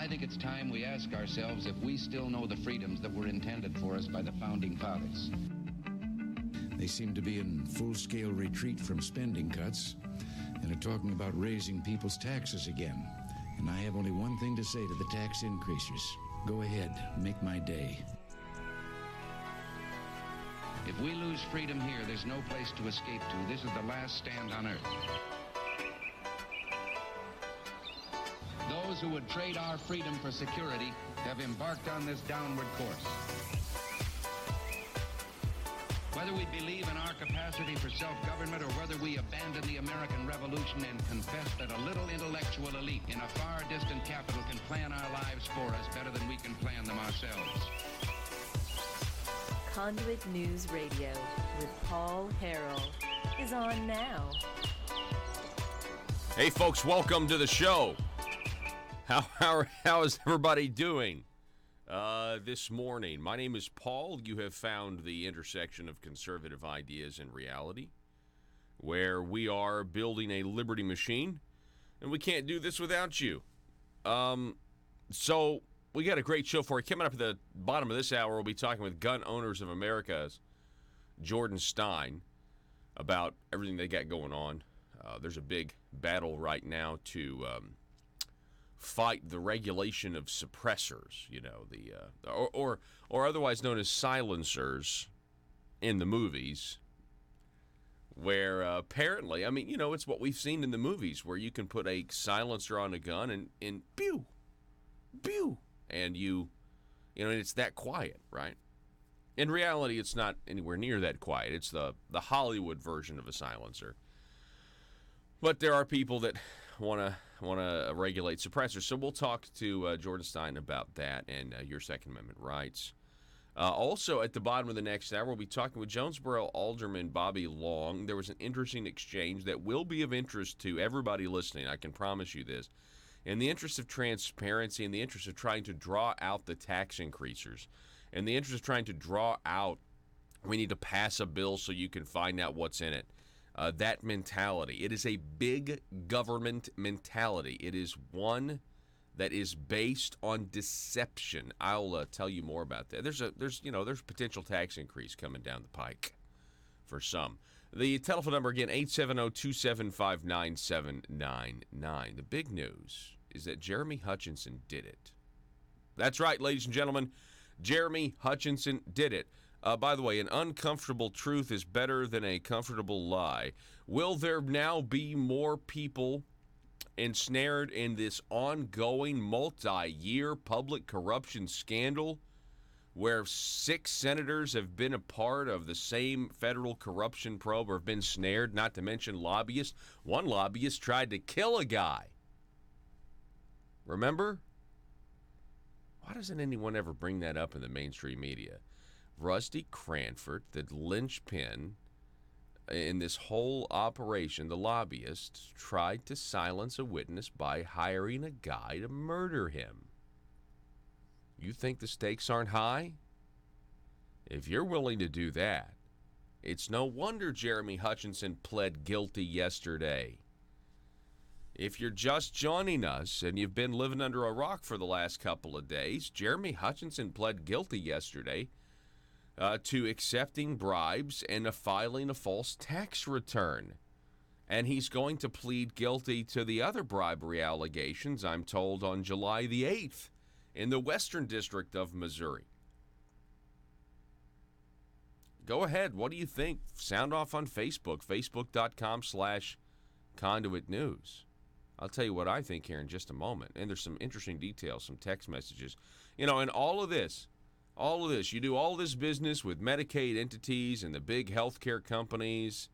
I think it's time we ask ourselves if we still know the freedoms that were intended for us by the Founding Fathers. They seem to be in full-scale retreat from spending cuts and are talking about raising people's taxes again. And I have only one thing to say to the tax increasers. Go ahead, make my day. If we lose freedom here, there's no place to escape to. This is the last stand on earth. Those who would trade our freedom for security have embarked on this downward course. Whether we believe in our capacity for self-government or whether we abandon the American Revolution and confess that a little intellectual elite in a far distant capital can plan our lives for us better than we can plan them ourselves. Conduit News Radio with Paul Harrell is on now. Hey folks, welcome to the show. How is everybody doing this morning? My name is Paul. You have found the intersection of conservative ideas and reality, where we are building a liberty machine, and we can't do this without you. So we got a great show for you. Coming up at the bottom of this hour, we'll be talking with Gun Owners of America's Jordan Stein about everything they got going on. There's a big battle right now to fight the regulation of suppressors, you know, or otherwise known as silencers in the movies, where apparently, I mean, you know, it's what we've seen in the movies, where you can put a silencer on a gun and pew, pew, and you know, and it's that quiet, right? In reality, it's not anywhere near that quiet. It's the Hollywood version of a silencer. But there are people that want to regulate suppressors. So we'll talk to Jordan Stein about that and your Second Amendment rights. Also, at the bottom of the next hour, we'll be talking with Jonesboro Alderman Bobby Long. There was an interesting exchange that will be of interest to everybody listening. I can promise you this. In the interest of transparency, in the interest of trying to draw out the tax increasers, in the interest of trying to draw out, we need to pass a bill so you can find out what's in it. That mentality. It is a big government mentality. It is one that is based on deception. I'll tell you more about that. There's potential tax increase coming down the pike for some. The telephone number again, 870-275-9799. The big news is that Jeremy Hutchinson did it. That's right, ladies and gentlemen. Jeremy Hutchinson did it. By the way, an uncomfortable truth is better than a comfortable lie. Will there now be more people ensnared in this ongoing multi-year public corruption scandal where 6 senators have been a part of the same federal corruption probe or have been snared, not to mention lobbyists? One lobbyist tried to kill a guy. Remember? Why doesn't anyone ever bring that up in the mainstream media? Rusty Cranford, the linchpin in this whole operation, the lobbyist, tried to silence a witness by hiring a guy to murder him. You think the stakes aren't high? If you're willing to do that, it's no wonder Jeremy Hutchinson pled guilty yesterday. If you're just joining us and you've been living under a rock for the last couple of days, Jeremy Hutchinson pled guilty yesterday to accepting bribes and filing a false tax return. And he's going to plead guilty to the other bribery allegations, I'm told, on July the 8th in the Western District of Missouri. Go ahead. What do you think? Sound off on Facebook, facebook.com/Conduit News. I'll tell you what I think here in just a moment. And there's some interesting details, some text messages. You know, and all of this, you do all this business with Medicaid entities and the big healthcare companies,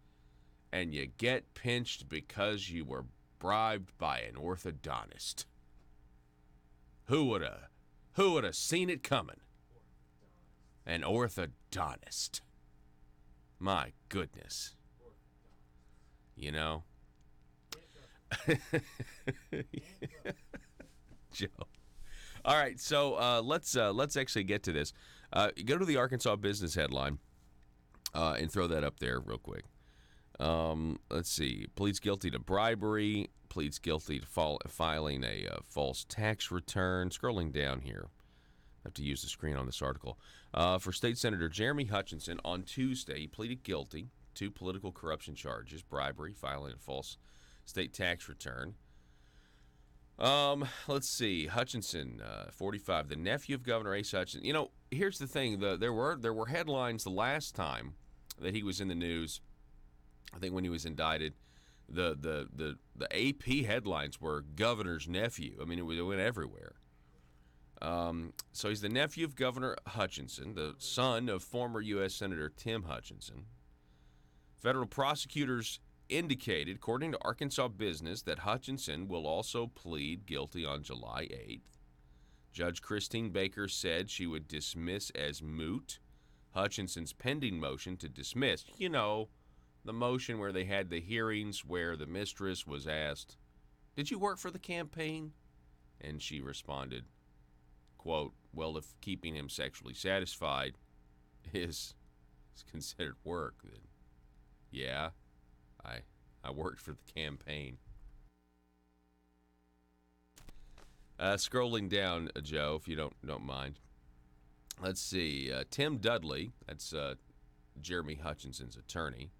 and you get pinched because you were bribed by an orthodontist. Who would have seen it coming? An orthodontist. My goodness. You know? Joe. All right, so let's actually get to this. Go to the Arkansas Business headline and throw that up there real quick. Let's see. Pleads guilty to bribery, pleads guilty to filing a false tax return. Scrolling down here. I have to use the screen on this article. For State Senator Jeremy Hutchinson, on Tuesday, he pleaded guilty to political corruption charges, bribery, filing a false state tax return. Let's see. Hutchinson, 45, the nephew of Governor Asa Hutchinson. You know, here's the thing. There were headlines the last time that he was in the news. I think when he was indicted, the AP headlines were governor's nephew. I mean, it went everywhere. So he's the nephew of Governor Hutchinson, the son of former U.S. Senator Tim Hutchinson. Federal prosecutors indicated, according to Arkansas Business, that Hutchinson will also plead guilty on July 8th. Judge Christine Baker said she would dismiss as moot Hutchinson's pending motion to dismiss. You know, the motion where they had the hearings where the mistress was asked, "Did you work for the campaign?" And she responded, quote, "Well, if keeping him sexually satisfied is considered work, then yeah, I worked for the campaign." Scrolling down, Joe, if you don't mind. Let's see. Tim Dudley, that's Jeremy Hutchinson's attorney,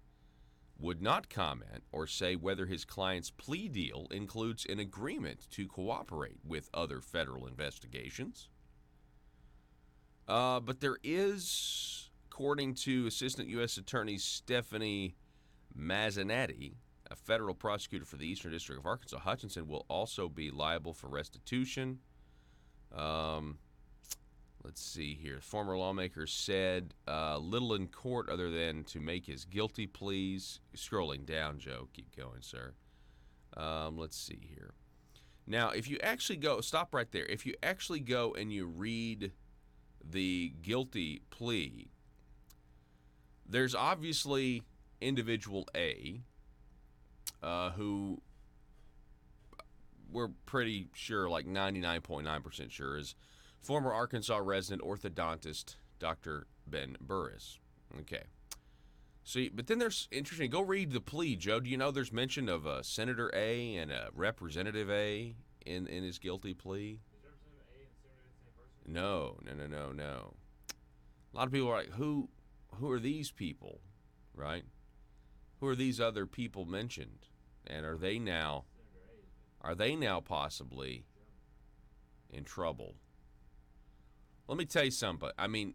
would not comment or say whether his client's plea deal includes an agreement to cooperate with other federal investigations. But there is, according to Assistant U.S. Attorney Stephanie Mazzanetti, a federal prosecutor for the Eastern District of Arkansas, Hutchinson will also be liable for restitution. Let's see here. Former lawmaker said little in court other than to make his guilty pleas. Scrolling down, Joe. Keep going, sir. Let's see here. Now, if you actually go, stop right there. If you actually go and you read the guilty plea, there's obviously individual A, who we're pretty sure, like 99.9% sure, is former Arkansas resident orthodontist Dr. Ben Burris. Okay. So, but then there's interesting. Go read the plea, Joe. Do you know there's mention of a Senator A and a Representative A in his guilty plea? Is Representative A and Senator A the same person? No. A lot of people are like, who are these people, right? Who are these other people mentioned? And are they now possibly in trouble? Let me tell you something. I mean,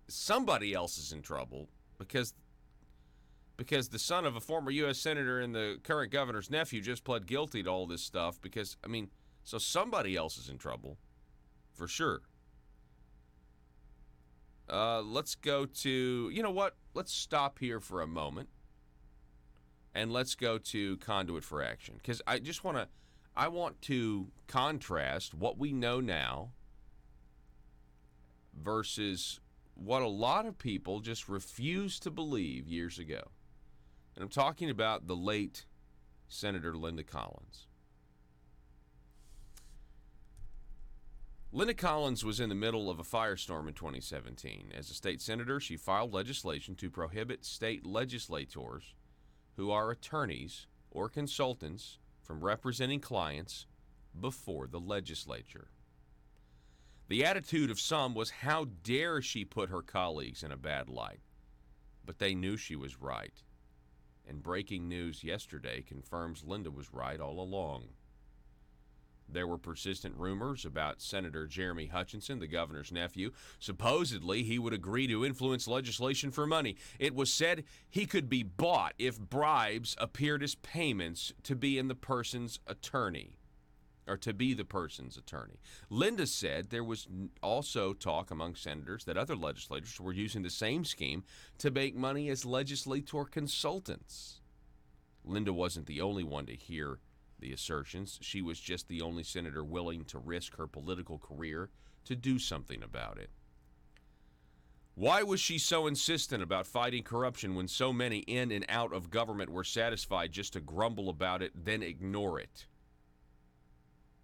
somebody else is in trouble because the son of a former U.S. senator and the current governor's nephew just pled guilty to all this stuff because, I mean, so somebody else is in trouble for sure. Let's go to, you know what? Let's stop here for a moment and let's go to Conduit for Action because I want to contrast what we know now versus what a lot of people just refused to believe years ago. And I'm talking about the late Senator Linda Collins. Linda Collins was in the middle of a firestorm in 2017. As a state senator, she filed legislation to prohibit state legislators who are attorneys or consultants from representing clients before the legislature. The attitude of some was, how dare she put her colleagues in a bad light? But they knew she was right. And breaking news yesterday confirms Linda was right all along. There were persistent rumors about Senator Jeremy Hutchinson, the governor's nephew. Supposedly, he would agree to influence legislation for money. It was said he could be bought if bribes appeared as payments to be in the person's attorney, or to be the person's attorney. Linda said there was also talk among senators that other legislators were using the same scheme to make money as legislator consultants. Linda wasn't the only one to hear the assertions. She was just the only senator willing to risk her political career to do something about it. Why was she so insistent about fighting corruption when so many in and out of government were satisfied just to grumble about it, then ignore it?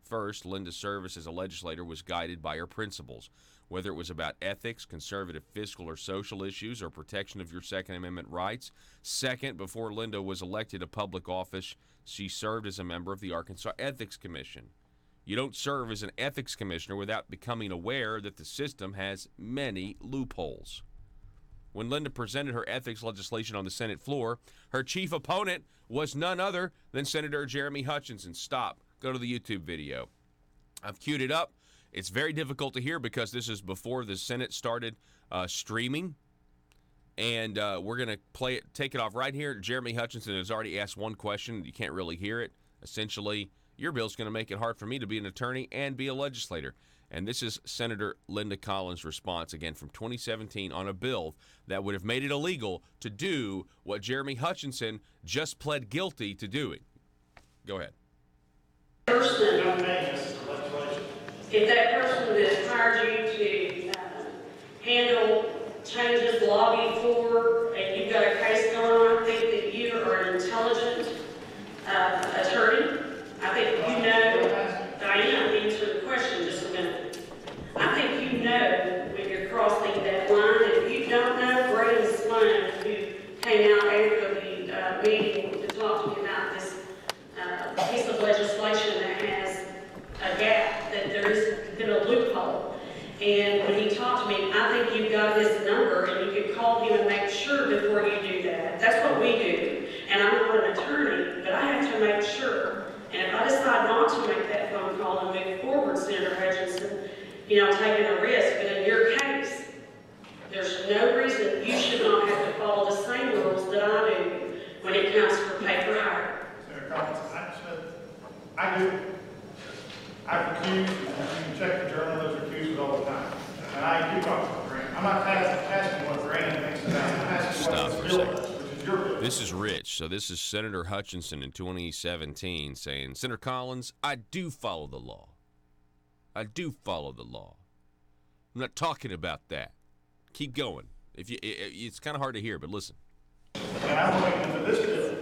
First, Linda's service as a legislator was guided by her principles. whether it was about ethics, conservative fiscal or social issues, or protection of your Second Amendment rights. Second, before Linda was elected to public office, she served as a member of the Arkansas Ethics Commission. You don't serve as an ethics commissioner without becoming aware that the system has many loopholes. When Linda presented her ethics legislation on the Senate floor, her chief opponent was none other than Senator Jeremy Hutchinson. Stop. Go to the YouTube video. I've queued it up. It's very difficult to hear because this is before the Senate started streaming. And we're going to take it off right here. Jeremy Hutchinson has already asked one question. You can't really hear it. Essentially, your bill's going to make it hard for me to be an attorney and be a legislator. And this is Senator Linda Collins' response, again, from 2017 on a bill that would have made it illegal to do what Jeremy Hutchinson just pled guilty to doing. Go ahead. Person, if that person that hired you to handle changes lobby for, and you've got a case going on, I think that you are an intelligent attorney. I think you know, Diana, answer the question just a minute. I think you know when you're crossing that line. If you don't know, Brady Sloan, who came out after the meeting to talk to me about this piece of legislation that has a gap, that there has been a loophole. And when he talked to me, I think you've got his number and you could call him and make sure before you do that. That's what we do. And I'm not an attorney, but I have to make sure. And if I decide not to make that phone call and move forward, Senator Hutchinson, taking a risk, but in your case, there's no reason you should not have to follow the same rules that I do when it comes for paper hire. Senator Collins, I do. I've accused, you can check the journal, those are accused all the time. And I do talk to Grant. I'm not asking what Grant thinks about it. I'm asking what his bill is, which is your bill. This is Rich. So this is Senator Hutchinson in 2017 saying, Senator Collins, I do follow the law. I do follow the law. I'm not talking about that. Keep going. It's kind of hard to hear, but listen. And I'm looking into this bill.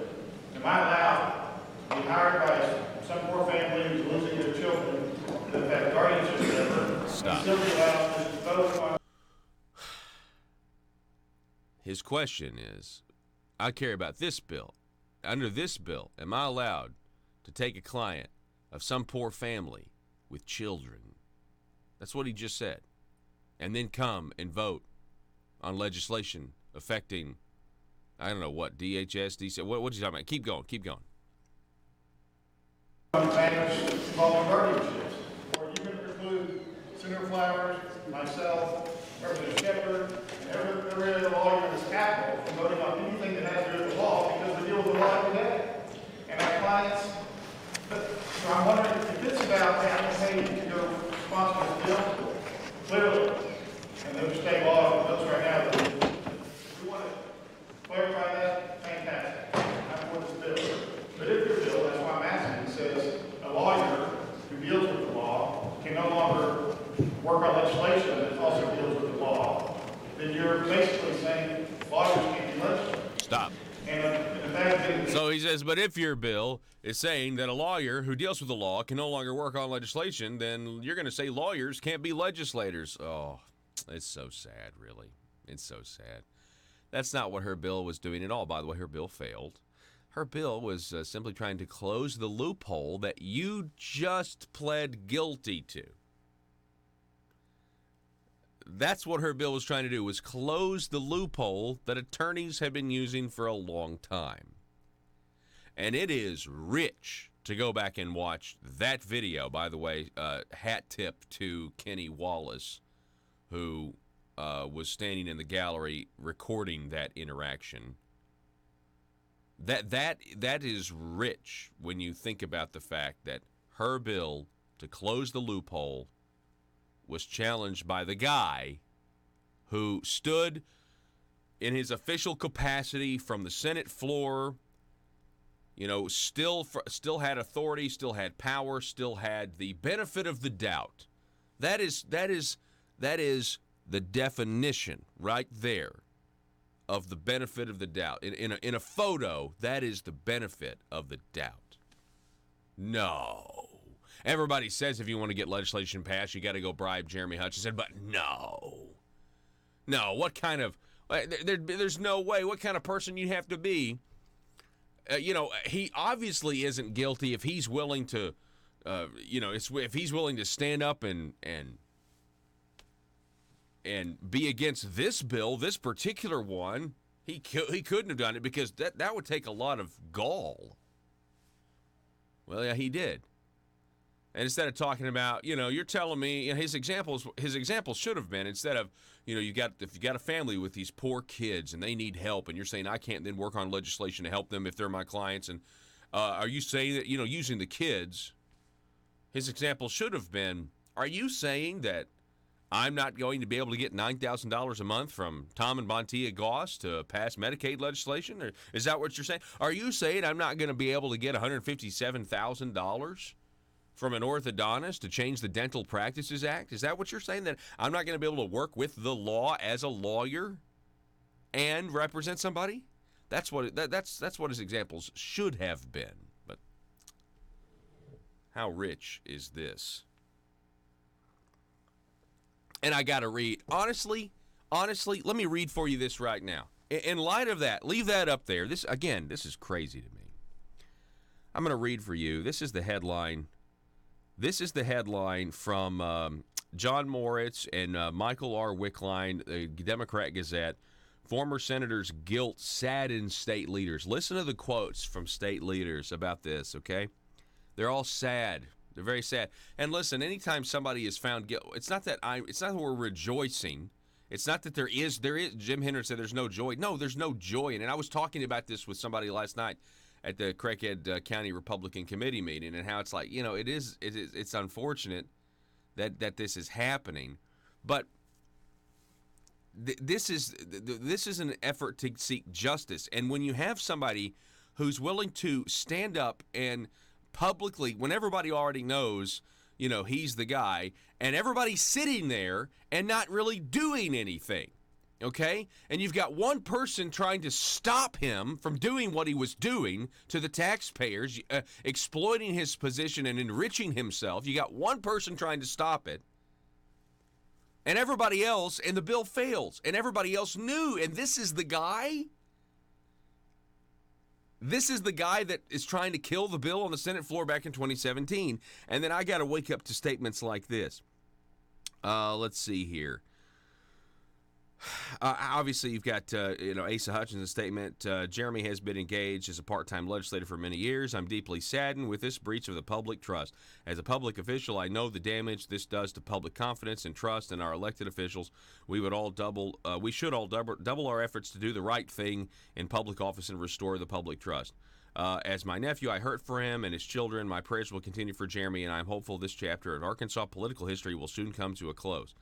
Am I allowed to be hired by some poor family who's losing their children that have guardianship together? Stop. And still be allowed to vote on? His question is, I care about this bill. Under this bill, am I allowed to take a client of some poor family with children? That's what he just said. And then come and vote on legislation affecting, I don't know what, DHS, DC, what are you talking about? Keep going, keep going. Matters involving guardianships, or you can preclude Senator Flowers, myself, Representative Shepard, and every other lawyer in this Capitol from voting on anything that has to do with the law, because we deal with the law every day. And our clients, so I'm wondering if it's about that, hey, you're sponsoring this bill, clearly, and there's state law books right now that we want to clarify that, fantastic. I'm for this bill. But if your bill, that's why I'm asking, says a lawyer who deals with the law can no longer work on legislation that also deals with the law, then you're basically saying lawyers can't be legislators. Stop. So he says, but if your bill is saying that a lawyer who deals with the law can no longer work on legislation, then you're going to say lawyers can't be legislators. Oh, it's so sad, really. It's so sad. That's not what her bill was doing at all. By the way, her bill failed. Her bill was simply trying to close the loophole that you just pled guilty to. That's what her bill was trying to do, was close the loophole that attorneys have been using for a long time. And it is rich to go back and watch that video. By the way, hat tip to Kenny Wallace, who was standing in the gallery recording that interaction. That is rich when you think about the fact that her bill to close the loophole was challenged by the guy who stood in his official capacity from the Senate floor, still had authority, still had power, still had the benefit of the doubt. That is the definition right there of the benefit of the doubt. In a photo, that is the benefit of the doubt. No. everybody says if you want to get legislation passed, you got to go bribe Jeremy Hutchinson. But no, what kind of there's no way. What kind of person you have to be? He obviously isn't guilty if he's willing to, if he's willing to stand up and be against this bill, this particular one. He couldn't have done it because that would take a lot of gall. Well, yeah, he did. And instead of talking about, you're telling me, his examples should have been, instead of, if you got a family with these poor kids and they need help, and you're saying I can't then work on legislation to help them if they're my clients, and are you saying that, using the kids, his example should have been, are you saying that I'm not going to be able to get $9,000 a month from Tom and Bontia Goss to pass Medicaid legislation? Or is that what you're saying? Are you saying I'm not going to be able to get $157,000 from an orthodontist to change the Dental Practices Act? Is that what you're saying? That I'm not going to be able to work with the law as a lawyer and represent somebody? That's what his examples should have been. But how rich is this? And I got to read. Honestly, let me read for you this right now. In light of that, leave that up there. This is crazy to me. I'm going to read for you. This is the headline. This is the headline from John Moritz and Michael R. Wickline, the Democrat Gazette. Former senators' guilt saddens state leaders. Listen to the quotes from state leaders about this, okay? They're all sad. They're very sad. And listen, anytime somebody is found guilty, it's not that we're rejoicing. It's not that there is. Jim Henry said there's no joy. No, there's no joy in it. And I was talking about this with somebody last night at the Craighead County Republican Committee meeting, and how it's like, it's unfortunate that this is happening, but this is an effort to seek justice. And when you have somebody who's willing to stand up and publicly, when everybody already knows, he's the guy, and everybody's sitting there and not really doing anything, okay? And you've got one person trying to stop him from doing what he was doing to the taxpayers, exploiting his position and enriching himself. You got one person trying to stop it, and everybody else, and the bill fails, and everybody else knew, and this is the guy? This is the guy that is trying to kill the bill on the Senate floor back in 2017. And then I got to wake up to statements like this. Let's see here. Obviously, you've got, Asa Hutchinson's statement. Jeremy has been engaged as a part-time legislator for many years. I'm deeply saddened with this breach of the public trust. As a public official, I know the damage this does to public confidence and trust in our elected officials. We should all double our efforts to do the right thing in public office and restore the public trust. As my nephew, I hurt for him and his children. My prayers will continue for Jeremy, and I'm hopeful this chapter of Arkansas political history will soon come to a close.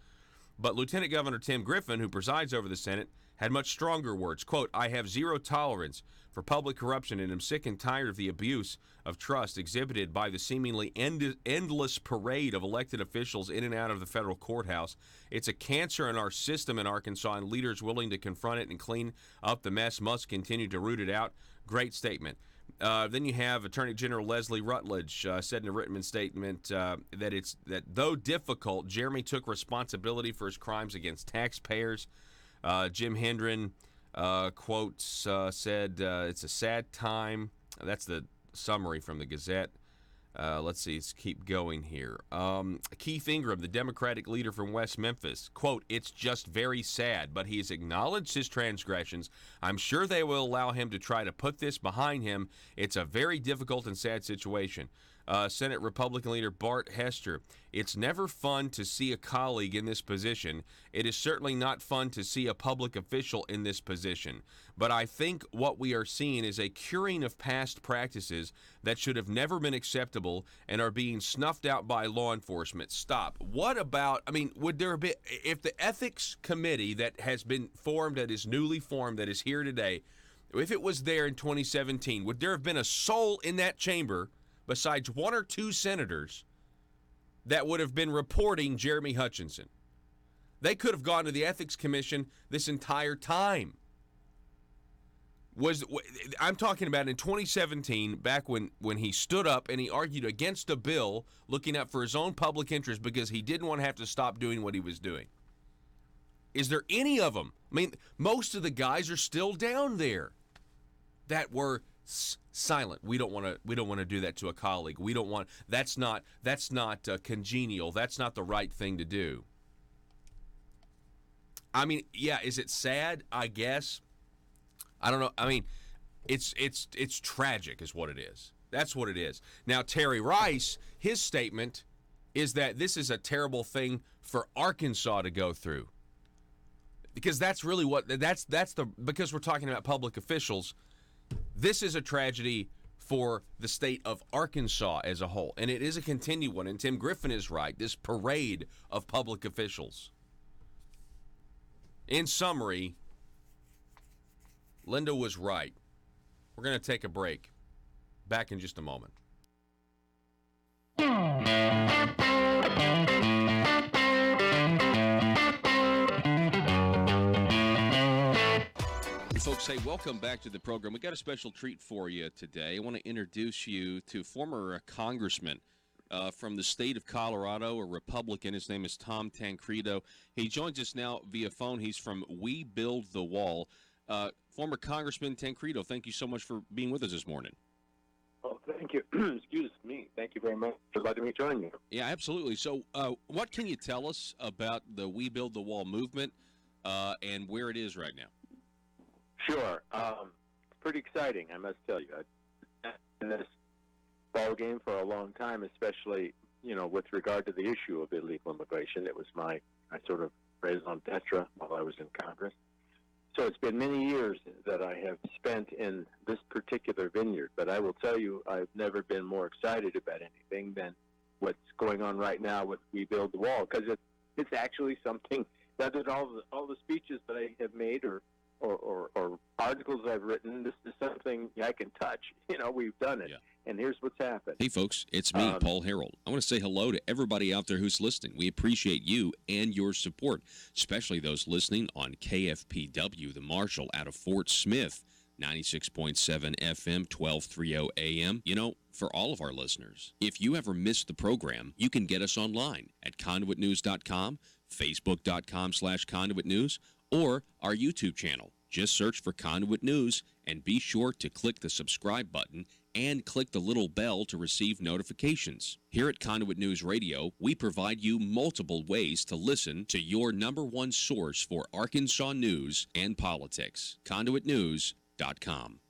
But Lieutenant Governor Tim Griffin, who presides over the Senate, had much stronger words. Quote, I have zero tolerance for public corruption and am sick and tired of the abuse of trust exhibited by the seemingly endless parade of elected officials in and out of the federal courthouse. It's a cancer in our system in Arkansas, and leaders willing to confront it and clean up the mess must continue to root it out. Great statement. Then you have Attorney General Leslie Rutledge said in a written statement that though difficult, Jeremy took responsibility for his crimes against taxpayers. Jim Hendren quotes said it's a sad time. That's the summary from the Gazette. Let's keep going here. Keith Ingram, the Democratic leader from West Memphis, quote, it's just very sad, but he's acknowledged his transgressions. I'm sure they will allow him to try to put this behind him. It's a very difficult and sad situation. Senate Republican leader Bart Hester, it's never fun to see a colleague in this position. It is certainly not fun to see a public official in this position. But I think what we are seeing is a curing of past practices that should have never been acceptable and are being snuffed out by law enforcement. Stop. What about, would there be, if the ethics committee that has been formed, that is newly formed, that is here today, if it was there in 2017, would there have been a soul in that chamber besides one or two senators that would have been reporting Jeremy Hutchinson? They could have gone to the Ethics Commission this entire time. I'm talking about in 2017, back when he stood up and he argued against a bill looking out for his own public interest because he didn't want to have to stop doing what he was doing. Is there any of them? I mean, most of the guys are still down there that were silent. We don't want to do that to a colleague. We don't want. That's not congenial. That's not the right thing to do. I mean, yeah, is it sad? I guess. I don't know. I mean, it's tragic is what it is. That's what it is. Now, Terry Rice, his statement is that this is a terrible thing for Arkansas to go through. Because that's really what because we're talking about public officials, this is a tragedy for the state of Arkansas as a whole. And it is a continued one. And Tim Griffin is right. This parade of public officials. In summary, Linda was right. We're going to take a break. Back in just a moment. Folks, hey, welcome back to the program. We got a special treat for you today. I want to introduce you to former congressman from the state of Colorado, a Republican. His name is Tom Tancredo. He joins us now via phone. He's from We Build the Wall. Former Congressman Tancredo, thank you so much for being with us this morning. Oh, thank you. Excuse me. Thank you very much for letting me join you. Yeah, absolutely. So what can you tell us about the We Build the Wall movement and where it is right now? Sure. It's pretty exciting, I must tell you. I've been in this ball game for a long time, especially, with regard to the issue of illegal immigration. It was I sort of raison d'etre while I was in Congress. So it's been many years that I have spent in this particular vineyard. But I will tell you, I've never been more excited about anything than what's going on right now with We Build the Wall, because it's actually something that in all the speeches that I have made or articles I've written, this is something I can touch. We've done it. Yeah. And here's what's happened. Hey, folks, it's me, Paul Harrell. I want to say hello to everybody out there who's listening. We appreciate you and your support, especially those listening on KFPW, the Marshall out of Fort Smith, 96.7 FM, 1230 AM. For all of our listeners, if you ever missed the program, you can get us online at conduitnews.com, facebook.com/conduitnews, or our YouTube channel. Just search for Conduit News and be sure to click the subscribe button and click the little bell to receive notifications. Here at Conduit News Radio, we provide you multiple ways to listen to your number one source for Arkansas news and politics. ConduitNews.com.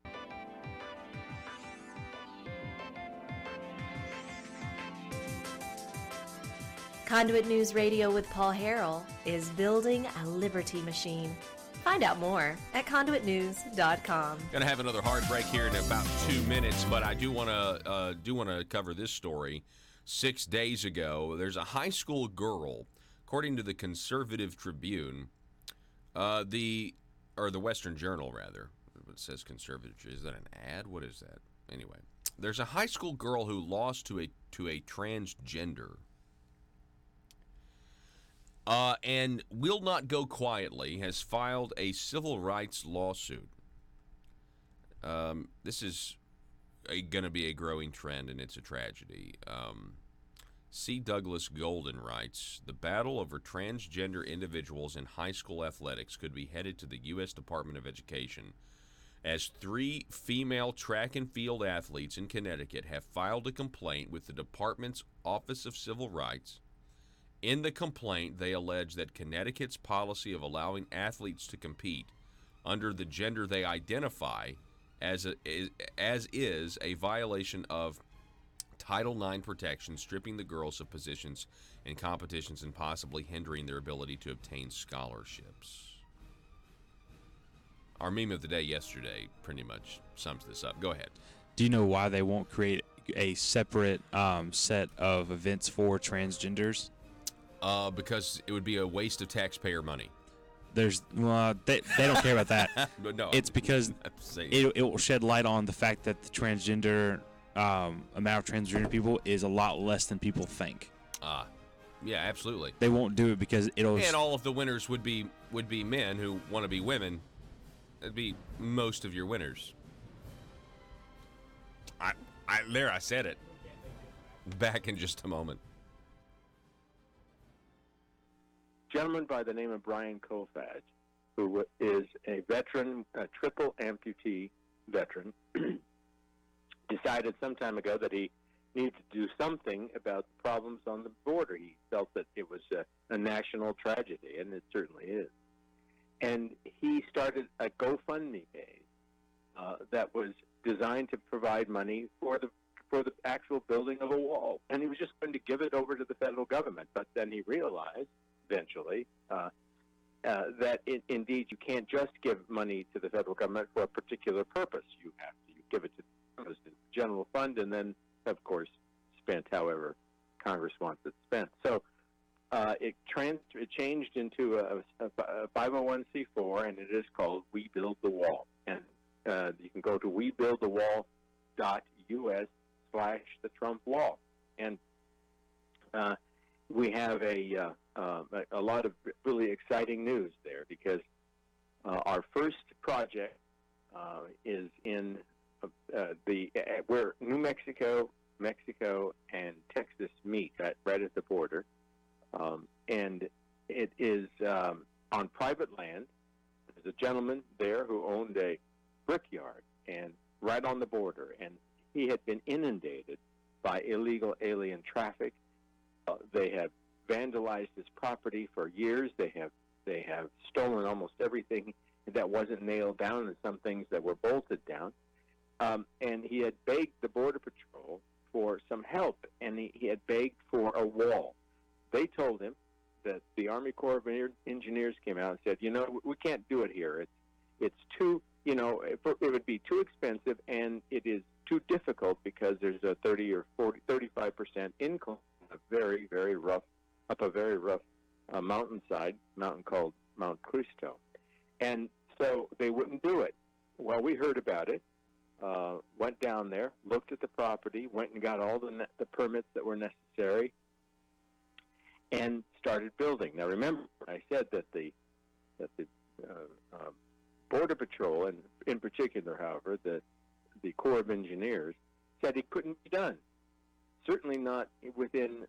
Conduit News Radio with Paul Harrell is building a liberty machine. Find out more at conduitnews.com. Going to have another hard break here in about 2 minutes, but I do want to cover this story. 6 days ago, there's a high school girl, according to the Conservative Tribune, the Western Journal rather. It says Conservative. Is that an ad? What is that? Anyway, there's a high school girl who lost to a transgender. And will not go quietly, has filed a civil rights lawsuit. This is going to be a growing trend, and it's a tragedy. C. Douglas Golden writes, the battle over transgender individuals in high school athletics could be headed to the U.S. Department of Education, as 3 female track and field athletes in Connecticut have filed a complaint with the department's Office of Civil Rights. In the complaint, they allege that Connecticut's policy of allowing athletes to compete under the gender they identify as is a violation of Title IX protection, stripping the girls of positions in competitions and possibly hindering their ability to obtain scholarships. Our meme of the day yesterday pretty much sums this up. Go ahead. Do you know why they won't create a separate set of events for transgenders? Because it would be a waste of taxpayer money. They don't care about that. No, it's because it will shed light on the fact that the transgender amount of transgender people is a lot less than people think. Yeah, absolutely. They won't do it because it'll. And all of the winners would be men who want to be women, That'd be most of your winners. I said it. Back in just a moment. Gentleman by the name of Brian Kofad, who is a veteran, a triple amputee veteran, decided some time ago that he needed to do something about the problems on the border. He felt that it was a national tragedy, and it certainly is. And he started a GoFundMe page that was designed to provide money for the actual building of a wall. And he was just going to give it over to the federal government. But then he realized eventually that indeed you can't just give money to the federal government for a particular purpose. You have to give it to the general fund and then, of course, spent however Congress wants it spent. So it changed into a 501c4, and it is called We Build the Wall. And you can go to webuildthewall.us/the-Trump Wall. And we have a lot of really exciting news there, because our first project is in where New Mexico, and Texas meet right at the border, and it is on private land. There's a gentleman there who owned a brickyard and right on the border, and he had been inundated by illegal alien traffic. They have vandalized his property for years. They have stolen almost everything that wasn't nailed down, and some things that were bolted down. And he had begged the Border Patrol for some help, and he had begged for a wall. They told him that the Army Corps of Engineers came out and said, we can't do it here. It's too, it would be too expensive, and it is too difficult because there's a 30 or 35% incline, a very, very rough mountain called Mount Cristo. And so they wouldn't do it. Well, we heard about it, went down there, looked at the property, went and got all the permits that were necessary, and started building. Now, remember, I said that the Border Patrol, and in particular, however, the Corps of Engineers, said it couldn't be done. Certainly not within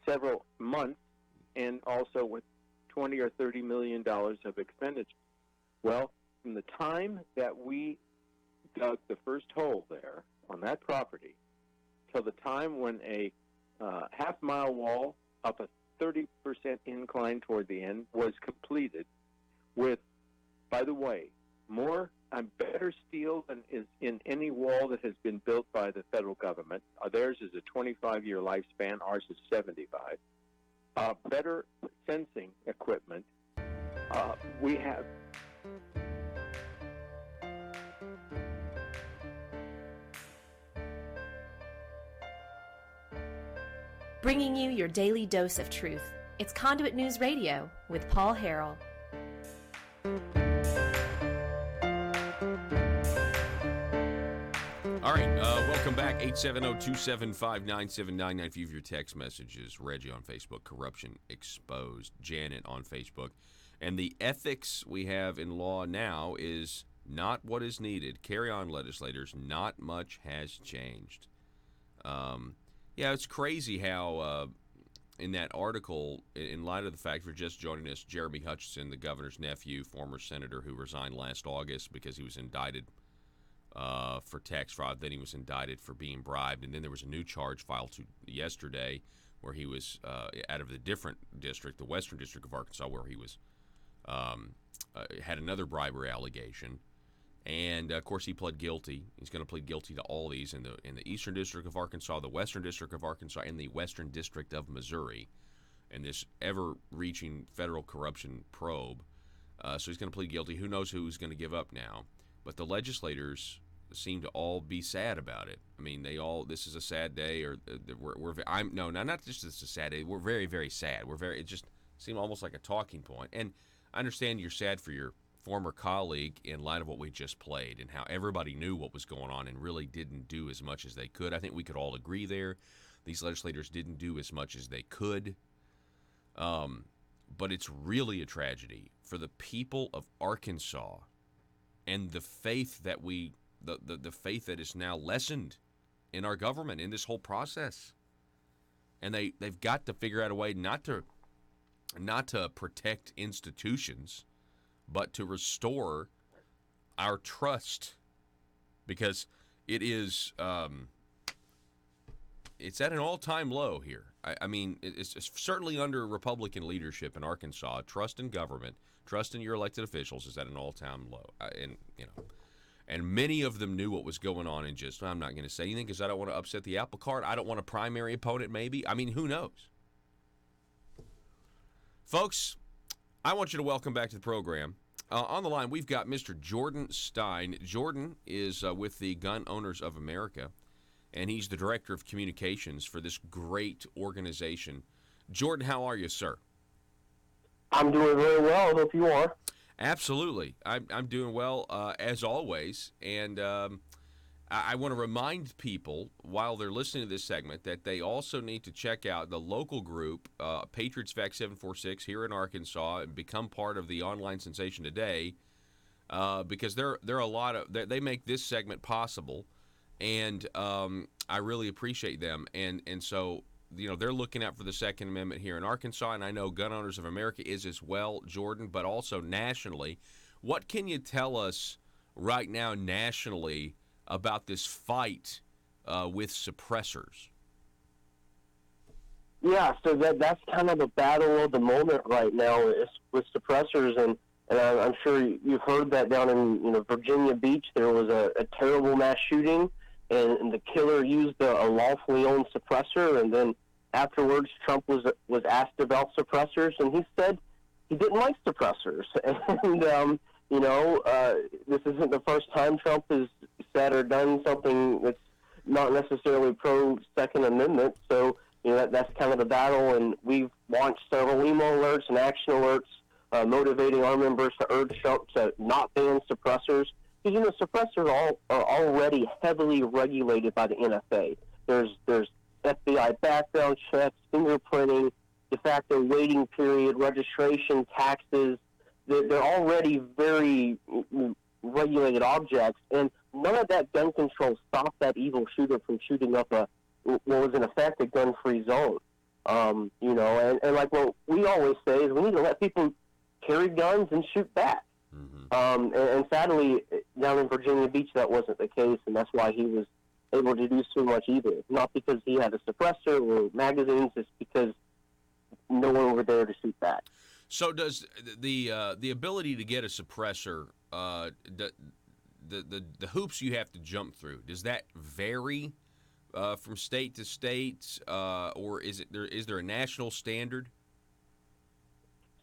several months, and also with $20 or $30 million of expenditure. Well, from the time that we dug the first hole there on that property till the time when a half-mile wall up a 30% incline toward the end was completed with, by the way, more and better steel than is in any wall that has been built by the federal government. Theirs is a 25-year lifespan. Ours is 75. Better sensing equipment. We have... Bringing you your daily dose of truth. It's Conduit News Radio with Paul Harrell. All right, welcome back. 870-275-9799. A few of your text messages. Reggie on Facebook. Corruption exposed. Janet on Facebook. And the ethics we have in law now is not what is needed. Carry on, legislators. Not much has changed. Yeah, it's crazy how in that article, in light of the fact, for just joining us, Jeremy Hutchinson, the governor's nephew, former senator who resigned last August because he was indicted for tax fraud. Then he was indicted for being bribed. And then there was a new charge filed yesterday where he was out of the different district, the Western District of Arkansas, where he was had another bribery allegation. And, of course, he pled guilty. He's going to plead guilty to all these in the Eastern District of Arkansas, the Western District of Arkansas, and the Western District of Missouri, in this ever-reaching federal corruption probe. So he's going to plead guilty. Who knows who's going to give up now? But the legislators seem to all be sad about it. I mean, this is a sad day, or not just this is a sad day. We're very, very sad. It just seemed almost like a talking point. And I understand you're sad for your former colleague in light of what we just played and how everybody knew what was going on and really didn't do as much as they could. I think we could all agree there. These legislators didn't do as much as they could. But it's really a tragedy for the people of Arkansas and the faith that the faith that is now lessened in our government in this whole process. And they've got to figure out a way not to protect institutions, but to restore our trust, because it is it's at an all-time low here. I mean, it's certainly under Republican leadership in Arkansas. Trust in government, trust in your elected officials is at an all-time low. And many of them knew what was going on, and just, I'm not going to say anything because I don't want to upset the apple cart. I don't want a primary opponent, maybe. I mean, who knows? Folks, I want you to welcome back to the program. On the line, we've got Mr. Jordan Stein. Jordan is with the Gun Owners of America, and he's the Director of Communications for this great organization. Jordan, how are you, sir? I'm doing very well. I hope you are. Absolutely. I'm doing well, as always, and I want to remind people, while they're listening to this segment, that they also need to check out the local group, Patriots Fact 746, here in Arkansas, and become part of the online sensation today, because there are a lot of they make this segment possible, and I really appreciate them, and so they're looking out for the Second Amendment here in Arkansas, and I know Gun Owners of America is as well, Jordan, but also nationally. What can you tell us right now nationally about this fight with suppressors? Yeah, so that's kind of the battle of the moment right now is with suppressors, and I'm sure you've heard that down in Virginia Beach there was a terrible mass shooting, and the killer used a lawfully owned suppressor, and then afterwards Trump was asked about suppressors, and he said he didn't like suppressors, and this isn't the first time Trump has said or done something that's not necessarily pro-Second Amendment. So, that's kind of the battle, and we've launched several email alerts and action alerts motivating our members to urge Trump to not ban suppressors. Because, suppressors are already heavily regulated by the NFA. There's FBI background checks, fingerprinting, de facto waiting period, registration, taxes. They're already very regulated objects, and none of that gun control stopped that evil shooter from shooting up what was in effect a gun-free zone. And like what we always say is we need to let people carry guns and shoot back. Mm-hmm. And sadly, down in Virginia Beach, that wasn't the case, and that's why he was able to do so much either. Not because he had a suppressor or magazines, it's because no one were there to shoot back. So does the ability to get a suppressor, the hoops you have to jump through, does that vary from state to state, or is there a national standard?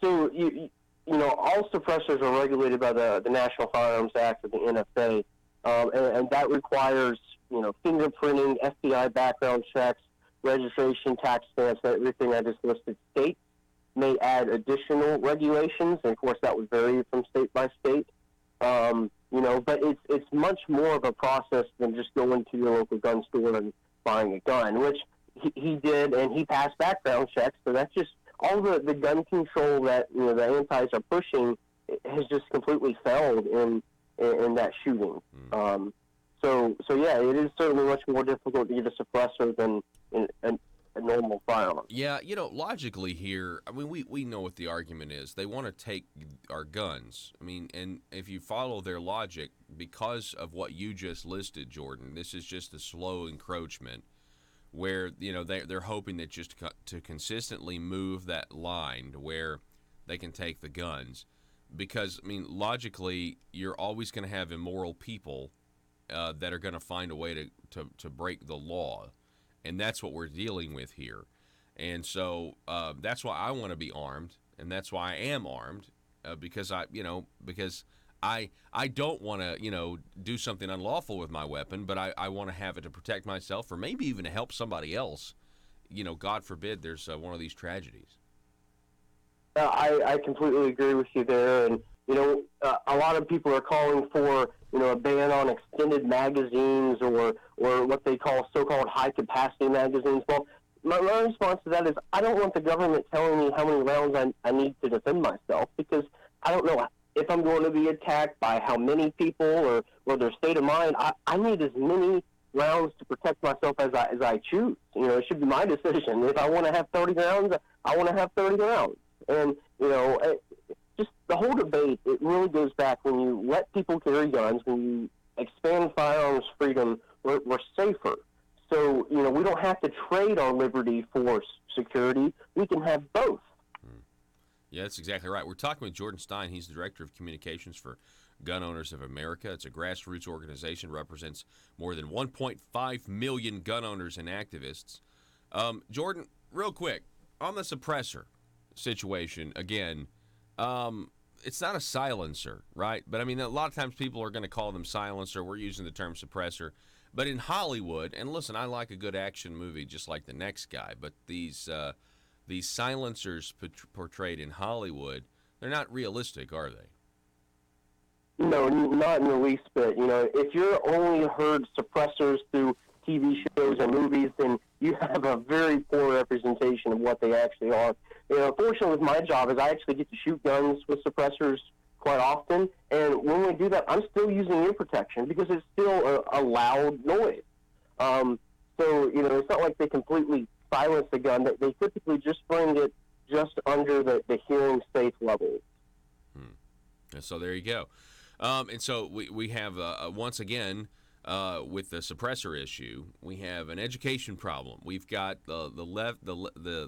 So all suppressors are regulated by the National Firearms Act of the NFA, and that requires fingerprinting, FBI background checks, registration, tax stamps, everything I just listed. States may add additional regulations, and of course that would vary from state by state. But it's much more of a process than just going to your local gun store and buying a gun, which he did, and he passed background checks. So that's just all the gun control that the antis are pushing has just completely failed in that shooting. So yeah, it is certainly much more difficult to get a suppressor than a normal firearm. Yeah, logically here, I mean, we know what the argument is. They want to take our guns. I mean, and if you follow their logic, because of what you just listed, Jordan, this is just a slow encroachment where, they're hoping that just to consistently move that line to where they can take the guns. Because, I mean, logically, you're always going to have immoral people that are going to find a way to break the law. And that's what we're dealing with here. And so that's why I want to be armed, and that's why I am armed, because I don't want to, do something unlawful with my weapon, but I want to have it to protect myself or maybe even to help somebody else. God forbid there's one of these tragedies. I completely agree with you there. And, a lot of people are calling for, a ban on extended magazines or what they call so-called high-capacity magazines. Well, my response to that is I don't want the government telling me how many rounds I need to defend myself, because I don't know if I'm going to be attacked, by how many people, or their state of mind. I need as many rounds to protect myself as I choose. It should be my decision. If I want to have 30 rounds, I want to have 30 rounds. And, just the whole debate, it really goes back when you let people carry guns, when you expand firearms freedom, we're safer. So, we don't have to trade our liberty for security. We can have both. Yeah, that's exactly right. We're talking with Jordan Stein. He's the Director of Communications for Gun Owners of America. It's a grassroots organization, represents more than 1.5 million gun owners and activists. Jordan, real quick, on the suppressor situation, again, it's not a silencer, right? But, a lot of times people are going to call them silencer. We're using the term suppressor. But in Hollywood, and listen, I like a good action movie just like the next guy, but these silencers portrayed in Hollywood, they're not realistic, are they? No, not in the least bit. If you're only heard suppressors through TV shows or movies, then you have a very poor representation of what they actually are. Fortunately, with my job is I actually get to shoot guns with suppressors quite often, and when we do that, I'm still using ear protection because it's still a loud noise. So, it's not like they completely silence the gun. They typically just bring it just under the hearing safe level. So there you go. And so we have, once again, with the suppressor issue, we have an education problem. We've got the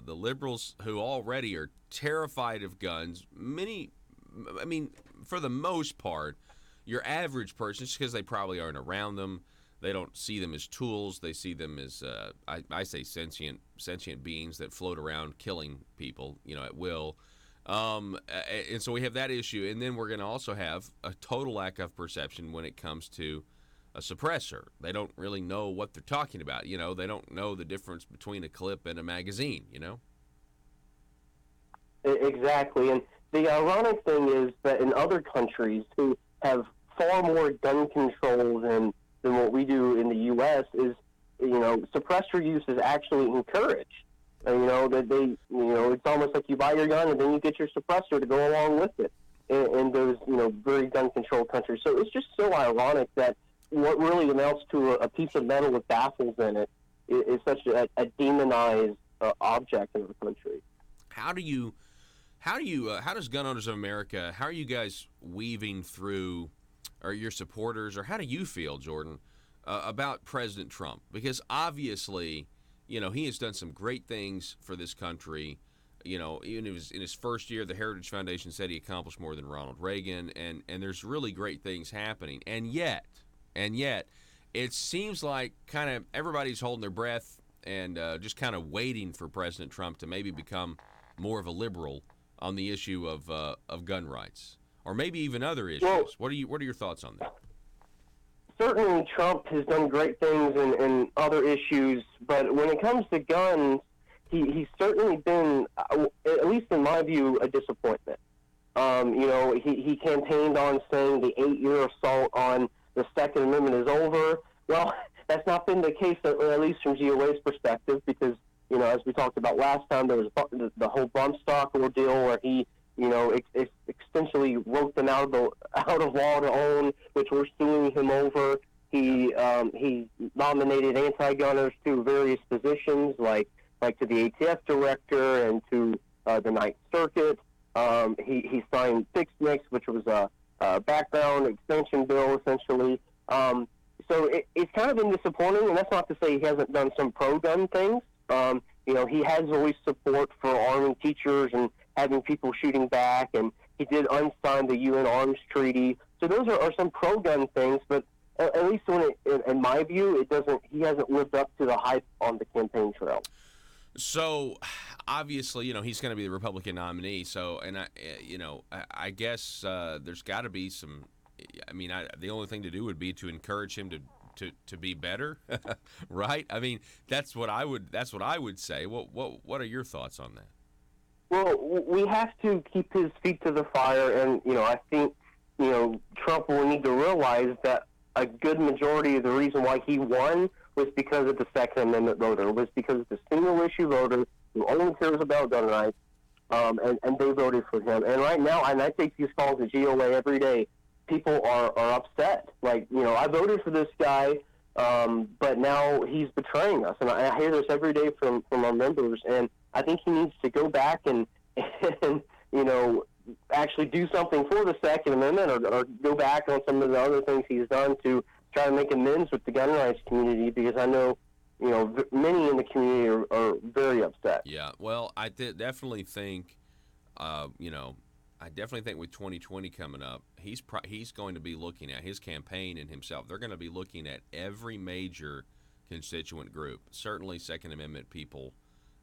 liberals who already are terrified of guns. For the most part, your average person, just because they probably aren't around them, they don't see them as tools. They see them as, I say, sentient beings that float around killing people, at will. And so we have that issue. And then we're going to also have a total lack of perception when it comes to a suppressor. They don't really know what they're talking about. They don't know the difference between a clip and a magazine, Exactly. And the ironic thing is that in other countries who have far more gun control than what we do in the U.S. is, suppressor use is actually encouraged. That they, it's almost like you buy your gun and then you get your suppressor to go along with it in those, very gun-controlled countries. So it's just so ironic that what really amounts to a piece of metal with baffles in it is such a demonized object in the country. How does Gun Owners of America, how are you guys weaving through, or your supporters, or how do you feel, Jordan, about President Trump? Because obviously, he has done some great things for this country. Even in his first year, the Heritage Foundation said he accomplished more than Ronald Reagan, and there's really great things happening. And yet, it seems like kind of everybody's holding their breath and just kind of waiting for President Trump to maybe become more of a liberal on the issue of gun rights, or maybe even other issues. Well, what are your thoughts on that? Certainly, Trump has done great things in other issues, but when it comes to guns, he's certainly been, at least in my view, a disappointment. He campaigned on saying the 8-year assault on the Second Amendment is over. Well, that's not been the case, at least from GOA's perspective, because, as we talked about last time, there was the whole bump stock ordeal where he, essentially wrote them out of law to own, which we're suing him over. He nominated anti-gunners to various positions, like to the ATF director and to the Ninth Circuit. He signed Fix Mix, which was a background extension bill, essentially. So it's kind of been disappointing, and that's not to say he hasn't done some pro-gun things. He has always support for arming teachers and having people shooting back, and he did unsign the UN Arms Treaty. So those are some pro-gun things, but at least in my view, he hasn't lived up to the hype on the campaign trail. So, obviously, he's going to be the Republican nominee. So, and I guess there's got to be some. The only thing to do would be to encourage him to be better, right? That's what I would say. What are your thoughts on that? Well, we have to keep his feet to the fire, and I think Trump will need to realize that a good majority of the reason why he won was because of the Second Amendment voter, was because of the single-issue voter who only cares about gun rights. and they voted for him. And right now, and I take these calls at GOA every day, people are upset. Like, I voted for this guy, but now he's betraying us. And I hear this every day from our members, and I think he needs to go back and actually do something for the Second Amendment, or go back on some of the other things he's done to try to make amends with the gun rights community, because I know, many in the community are very upset. Yeah, well, I definitely think, I definitely think with 2020 coming up, he's going to be looking at his campaign and himself. They're going to be looking at every major constituent group, certainly Second Amendment people.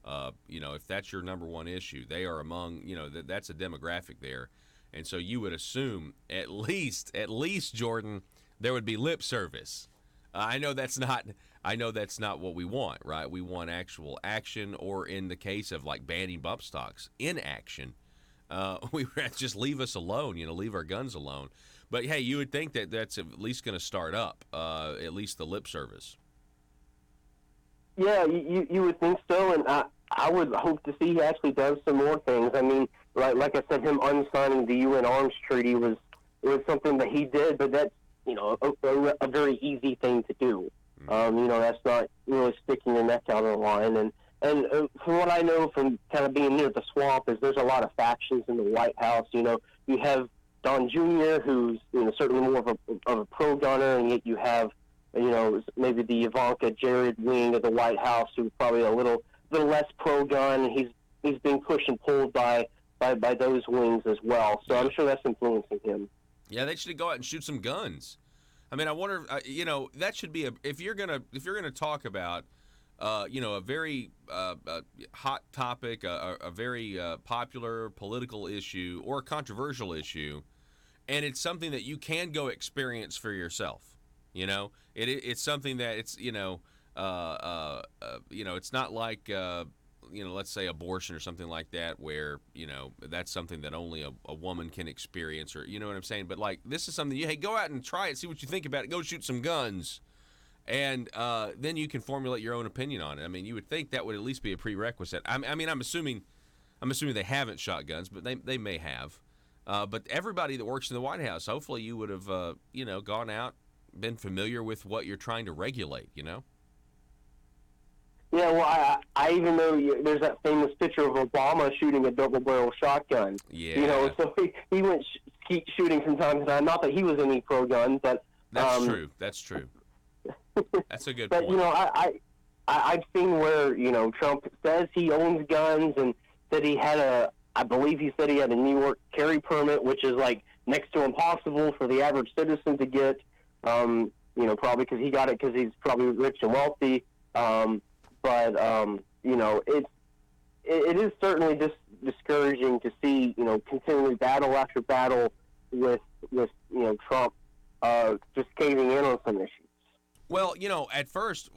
If that's your number one issue, they are among, that's a demographic there. And so you would assume at least Jordan, there would be lip service. I know that's not what we want, right? We want actual action, or in the case of like banning bump stocks, inaction. We just leave us alone, leave our guns alone. But hey, you would think that that's at least going to start up, at least the lip service. Yeah, you would think so, and I would hope to see he actually does some more things. I mean, like I said, him unsigning the UN Arms Treaty was something that he did, but that's a very easy thing to do. That's not really sticking your neck out on the line. And from what I know from kind of being near the swamp, is there's a lot of factions in the White House. You have Don Jr., who's certainly more of a pro-gunner, and yet you have maybe the Ivanka Jared wing of the White House, who's probably a little less pro-gun. He's being pushed and pulled by those wings as well. So I'm sure that's influencing him. Yeah, they should go out and shoot some guns. I mean, I wonder, that should be if you're gonna talk about, a very hot topic, a very popular political issue or a controversial issue, and it's something that you can go experience for yourself. It's something that it's it's not like let's say abortion or something like that, where that's something that only a woman can experience, or what I'm saying. But like, this is something hey, go out and try it, see what you think about it, go shoot some guns, and then you can formulate your own opinion on it. I mean, you would think that would at least be a prerequisite. I'm assuming they haven't shot guns, but they may have. But everybody that works in the White House, hopefully you would have gone out, been familiar with what you're trying to regulate. Yeah, well, I even know there's that famous picture of Obama shooting a double-barrel shotgun. Yeah. So he went shooting from time to time. Not that he was any pro-gun, but that's true. That's true. That's a good point. But I've seen where Trump says he owns guns, and that I believe he said he had a New York carry permit, which is like next to impossible for the average citizen to get. Probably because he got it because he's probably rich and wealthy. But it is certainly discouraging to see, continually battle after battle with Trump just caving in on some issues. Well, at first,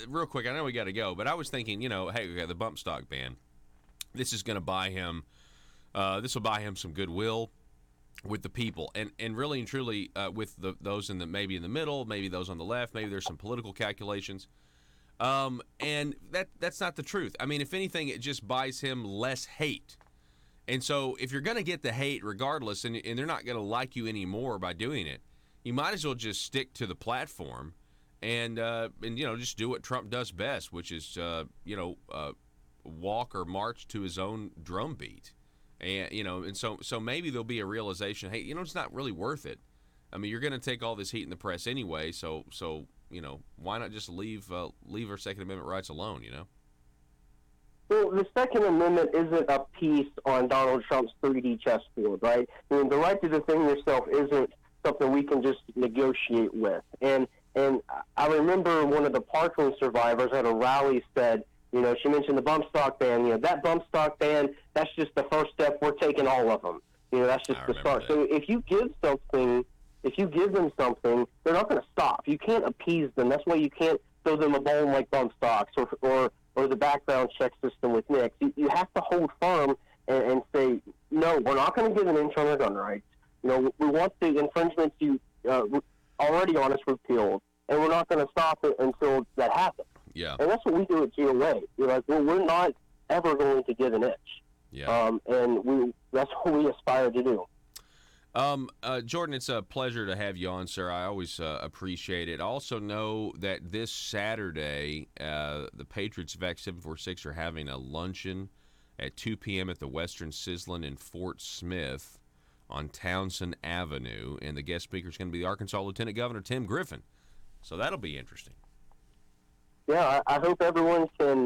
real quick, I know we got to go, but I was thinking, hey, we got the bump stock ban. This is going to buy him. This will buy him some goodwill with the people, and really and truly with those maybe in the middle, maybe those on the left, maybe there's some political calculations. And that's not the truth. I mean, if anything, it just buys him less hate. And so if you're going to get the hate regardless, and they're not going to like you anymore by doing it, you might as well just stick to the platform and just do what Trump does best, which is, walk or march to his own drum beat. And, so maybe there'll be a realization, hey, it's not really worth it. I mean, you're going to take all this heat in the press anyway, so why not just leave our Second Amendment rights alone, Well, the Second Amendment isn't a piece on Donald Trump's 3D chessboard, right? I mean, the right to defend yourself isn't something we can just negotiate with. And I remember one of the Patron survivors at a rally said, she mentioned the bump stock ban. That bump stock ban, that's just the first step. We're taking all of them. That's just the start. That. So if you give them something, they're not going to stop. You can't appease them. That's why you can't throw them a bone like bump stocks or the background check system with NICS. You have to hold firm and say, no, we're not going to give an internal gun rights. We want the infringements you already on us repealed, and we're not going to stop it until that happens. Yeah. And that's what we do at GOA. We're not ever going to give an inch. Yeah. And that's what we aspire to do. Jordan, it's a pleasure to have you on, sir. I always appreciate it. I also know that this Saturday, the Patriots of Act 746 are having a luncheon at 2 p.m. at the Western Sizzlin in Fort Smith on Townsend Avenue, and the guest speaker is going to be the Arkansas Lieutenant Governor Tim Griffin. So that'll be interesting. Yeah, I hope everyone can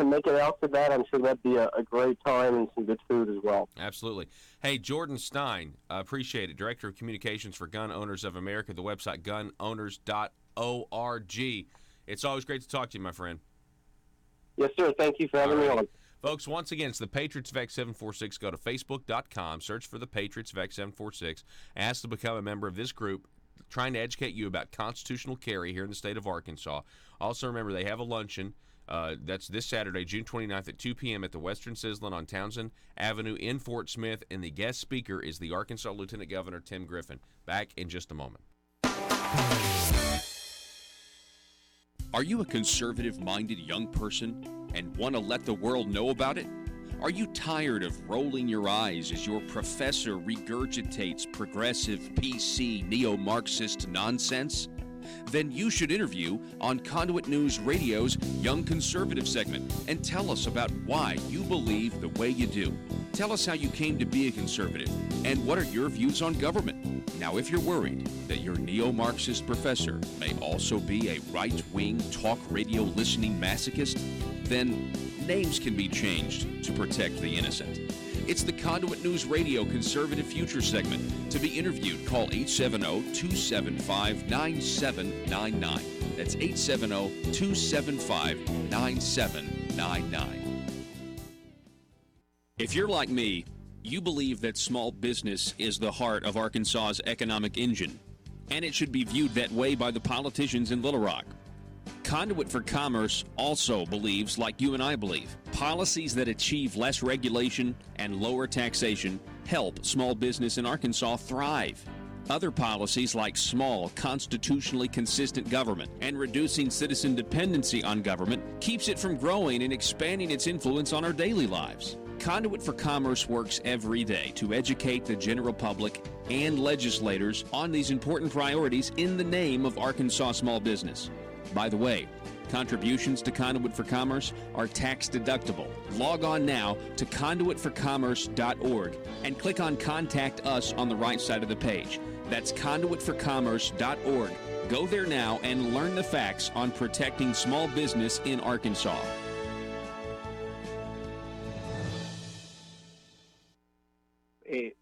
make it out to that. I'm sure that'd be a great time and some good food as well. Absolutely. Hey, Jordan Stein, appreciate it. Director of Communications for Gun Owners of America, the website gunowners.org. It's always great to talk to you, my friend. Yes, sir. Thank you for having me on. Folks, once again, it's the Patriots of Act 746. Go to Facebook.com, search for the Patriots of Act 746, ask to become a member of this group, trying to educate you about constitutional carry here in the state of Arkansas. Also, remember, they have a luncheon. That's this Saturday, June 29th at 2 p.m. at the Western Sizzlin on Townsend Avenue in Fort Smith, and the guest speaker is the Arkansas Lieutenant Governor Tim Griffin. Back in just a moment. Are you a conservative-minded young person and want to let the world know about it? Are you tired of rolling your eyes as your professor regurgitates progressive, PC, neo-Marxist nonsense? Then you should interview on Conduit News Radio's Young Conservative segment and tell us about why you believe the way you do. Tell us how you came to be a conservative and what are your views on government. Now, if you're worried that your neo-Marxist professor may also be a right-wing talk radio listening masochist, then names can be changed to protect the innocent. It's the Conduit News Radio Conservative Future segment. To be interviewed, call 870-275-9799. That's 870-275-9799. If you're like me, you believe that small business is the heart of Arkansas's economic engine, and it should be viewed that way by the politicians in Little Rock. Conduit for Commerce also believes, like you and I believe, policies that achieve less regulation and lower taxation help small business in Arkansas thrive. Other policies like small, constitutionally consistent government and reducing citizen dependency on government keeps it from growing and expanding its influence on our daily lives. Conduit for Commerce works every day to educate the general public and legislators on these important priorities in the name of Arkansas small business. By the way, contributions to Conduit for Commerce are tax deductible. Log on now to conduitforcommerce.org and click on Contact Us on the right side of the page. That's conduitforcommerce.org. Go there now and learn the facts on protecting small business in Arkansas. A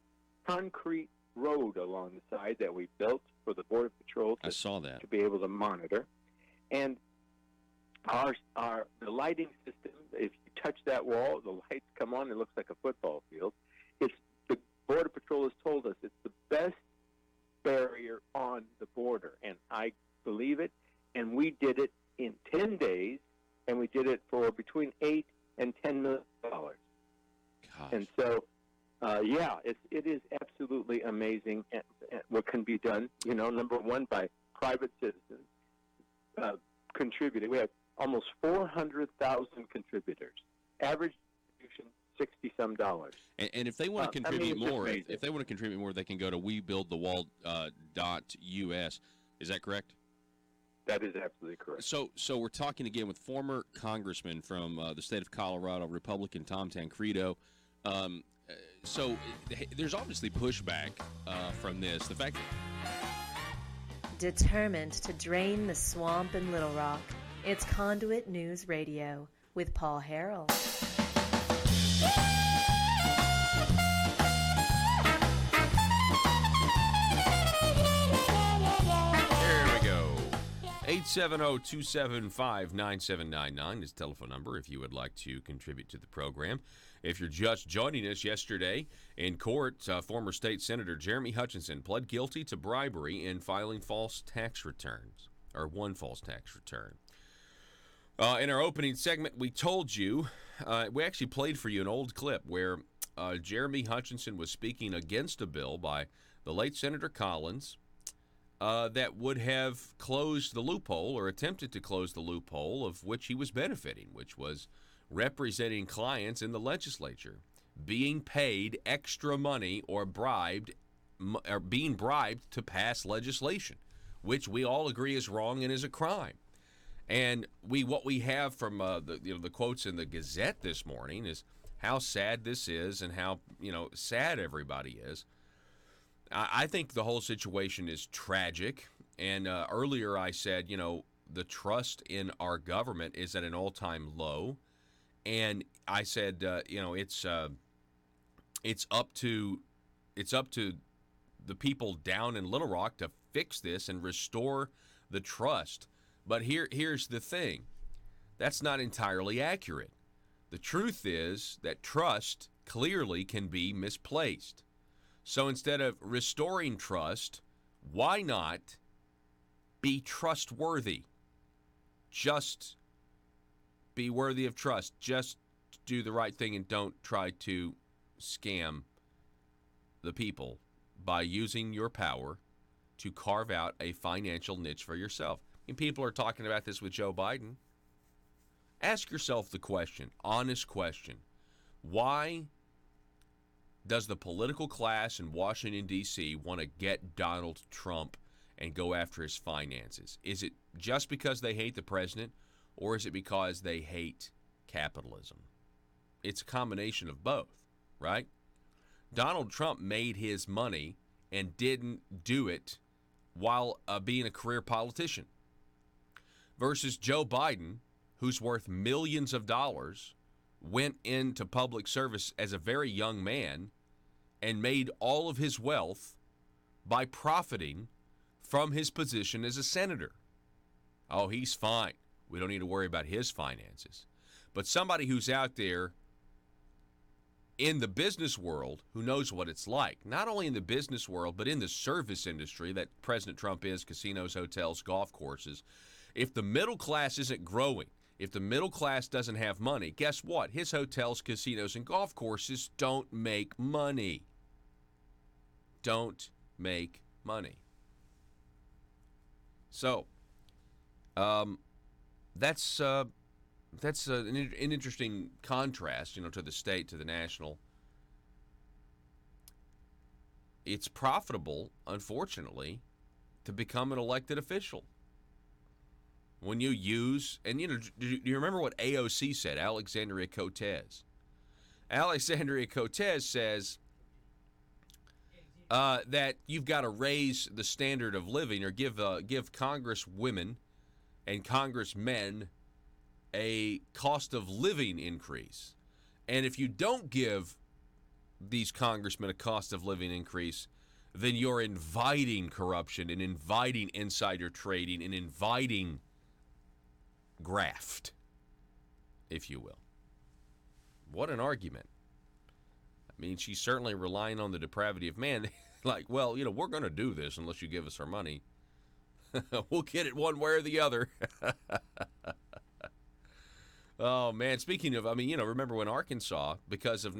concrete road along the side that we built for the Border Patrol I saw that. to be able to monitor. And the lighting system, if you touch that wall, the lights come on, it looks like a football field. It's the Border Patrol has told us it's the best barrier on the border, and I believe it. And we did it in 10 days, and we did it for between $8 and $10 million. Gosh. And so, it is absolutely amazing what can be done. You know, number one, by private citizens contributing. We have almost 400,000 contributors. Average contribution $60-some. And if they want to contribute more, amazing. if they want to contribute more, they can go to webuildthewall.us. Is that correct? That is absolutely correct. So we're talking again with former congressman from the state of Colorado, Republican Tom Tancredo. So there's obviously pushback from this. The fact that Determined to drain the swamp in Little Rock, it's Conduit News Radio with Paul Harrell. There we go. 870-275-9799 is the telephone number if you would like to contribute to the program. If you're just joining us, yesterday in court, former state senator Jeremy Hutchinson pled guilty to bribery in filing false tax returns, or one false tax return. In our opening segment, we told you, we actually played for you an old clip where Jeremy Hutchinson was speaking against a bill by the late Senator Collins that would have closed the loophole or attempted to close the loophole of which he was benefiting, which was representing clients in the legislature. being paid extra money or being bribed to pass legislation, which we all agree is wrong and is a crime. And what we have from the quotes in the Gazette this morning is how sad this is and how sad everybody is. I think the whole situation is tragic. And earlier I said, the trust in our government is at an all-time low. And I said, it's up to the people down in Little Rock to fix this and restore the trust. But here's the thing. That's not entirely accurate. The truth is that trust clearly can be misplaced. So instead of restoring trust, why not be trustworthy? Just be worthy of trust. Just do the right thing and don't try to scam the people by using your power to carve out a financial niche for yourself. And people are talking about this with Joe Biden. Ask yourself the question, honest question. Why does the political class in Washington, D.C. want to get Donald Trump and go after his finances? Is it just because they hate the president, or is it because they hate capitalism? It's a combination of both, right? Donald Trump made his money and didn't do it while being a career politician. Versus Joe Biden, who's worth millions of dollars, went into public service as a very young man and made all of his wealth by profiting from his position as a senator. Oh, he's fine. We don't need to worry about his finances. But somebody who's out there in the business world who knows what it's like, not only in the business world, but in the service industry that President Trump is, casinos, hotels, golf courses, if the middle class isn't growing, if the middle class doesn't have money, guess what? His hotels, casinos, and golf courses don't make money. Don't make money. So, that's an interesting contrast, to the state, to the national. It's profitable, unfortunately, to become an elected official. When you use, and do you remember what AOC said, Alexandria Cortez? Alexandria Cortez says that you've got to raise the standard of living, or give Congresswomen and congressmen a cost of living increase. And if you don't give these congressmen a cost of living increase, then you're inviting corruption and inviting insider trading and inviting graft, if you will. What an argument. I mean, she's certainly relying on the depravity of man. Like, well, we're going to do this unless you give us our money. We'll get it one way or the other. Oh, man. Speaking of, remember when Arkansas, because of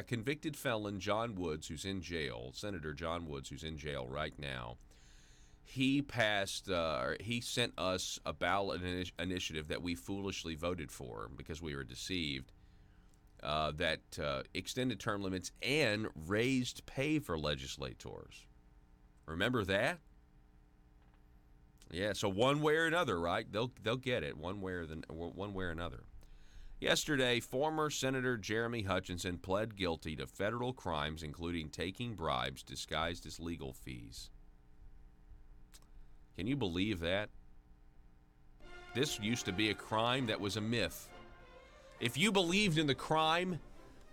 convicted felon John Woods, who's in jail, Senator John Woods, who's in jail right now, he sent us a ballot initiative that we foolishly voted for because we were deceived, that extended term limits and raised pay for legislators. Remember that? Yeah, so one way or another, right? They'll get it one way or another. Yesterday, former Senator Jeremy Hutchinson pled guilty to federal crimes, including taking bribes disguised as legal fees. Can you believe that? This used to be a crime that was a myth. If you believed in the crime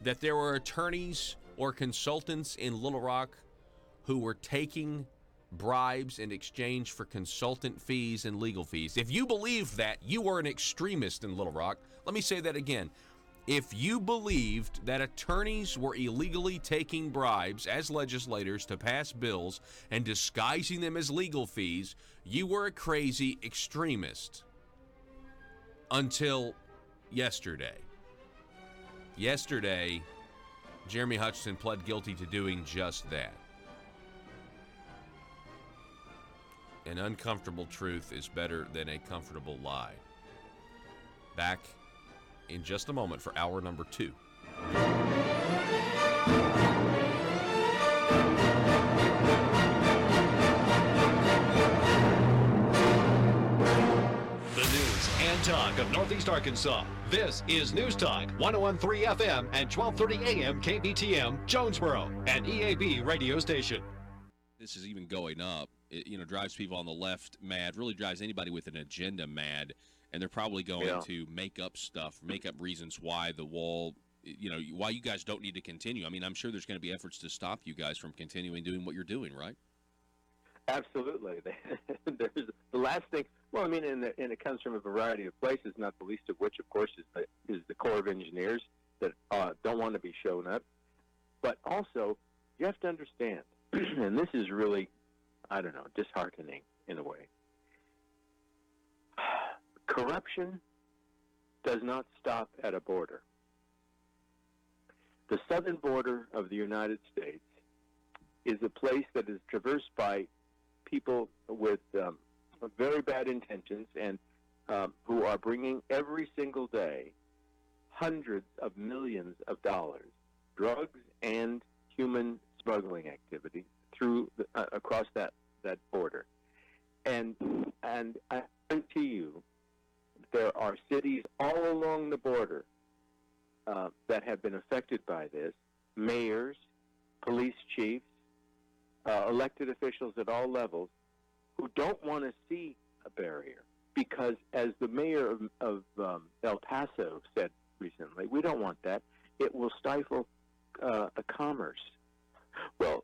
that there were attorneys or consultants in Little Rock who were taking bribes in exchange for consultant fees and legal fees, if you believed that, you were an extremist in Little Rock. Let me say that again. If you believed that attorneys were illegally taking bribes as legislators to pass bills and disguising them as legal fees, you were a crazy extremist. Until yesterday. Yesterday, Jeremy Hutchinson pled guilty to doing just that. An uncomfortable truth is better than a comfortable lie. Back in just a moment for hour number 2 The news and talk of Northeast Arkansas. This is News Talk 101.3 FM and 12:30 AM KBTM, Jonesboro, an EAB radio station. This is even going up. It drives people on the left mad, really drives anybody with an agenda mad, and they're probably going to make up stuff, make up reasons why the wall, why you guys don't need to continue. I mean, I'm sure there's going to be efforts to stop you guys from continuing doing what you're doing, right? Absolutely. There's the last thing. Well, I mean, and it comes from a variety of places, not the least of which, of course, is the Corps of Engineers that don't want to be shown up. But also, you have to understand, and this is really, I don't know, disheartening in a way. Corruption does not stop at a border. The southern border of the United States is a place that is traversed by people with very bad intentions and who are bringing every single day hundreds of millions of dollars, drugs and human smuggling activity through across that border. And I guarantee you, there are cities all along the border that have been affected by this, mayors, police chiefs, elected officials at all levels who don't want to see a barrier because, as the mayor of El Paso said recently, we don't want that. It will stifle a commerce. Well,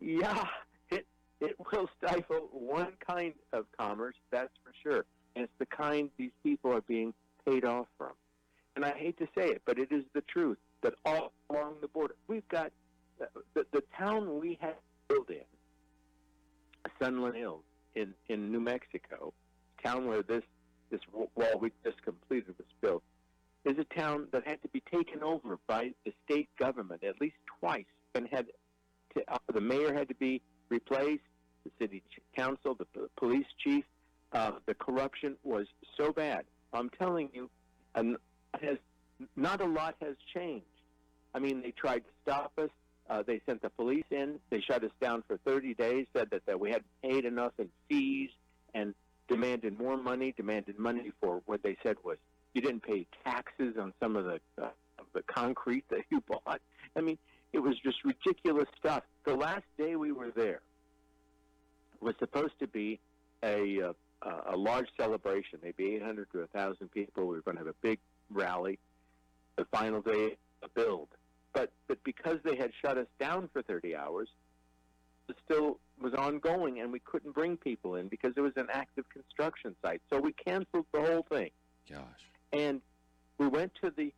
yeah, it will stifle one kind of commerce, that's for sure. And it's the kind these people are being paid off from. And I hate to say it, but it is the truth that all along the border, we've got the town we have built in, Sunland Hills in New Mexico, town where this wall we just completed was built, is a town that had to be taken over by the state government at least twice, and had to, the mayor had to be replaced, the city council, the police chief. The corruption was so bad. I'm telling you, not a lot has changed. I mean, they tried to stop us. They sent the police in. They shut us down for 30 days, said that we hadn't paid enough in fees, and demanded more money, demanded money for what they said was you didn't pay taxes on some of the concrete that you bought. I mean, it was just ridiculous stuff. The last day we were there was supposed to be a large celebration, maybe 800 to 1,000 people. We were going to have a big rally, the final day of build. But because they had shut us down for 30 hours, it still was ongoing, and we couldn't bring people in because it was an active construction site. So we canceled the whole thing. Gosh. And we went to the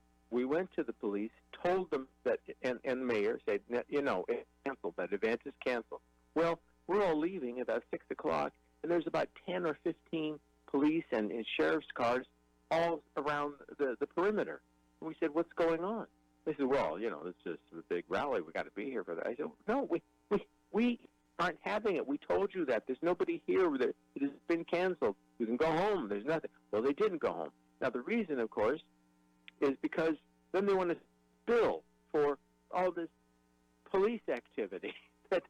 police, told them that, and the mayor said, it's canceled. That event is canceled. Well, we're all leaving about 6 o'clock, and there's about 10 or 15 police and sheriff's cars all around the perimeter. And we said, what's going on? They said, well, it's just a big rally. We got to be here for that. I said, no, we aren't having it. We told you that. There's nobody here. It has been canceled. You can go home. There's nothing. Well, they didn't go home. Now, the reason, of course, is because then they want to bill for all this police activity. But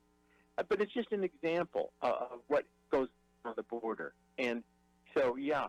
it's just an example of what goes on the border. And so, yeah,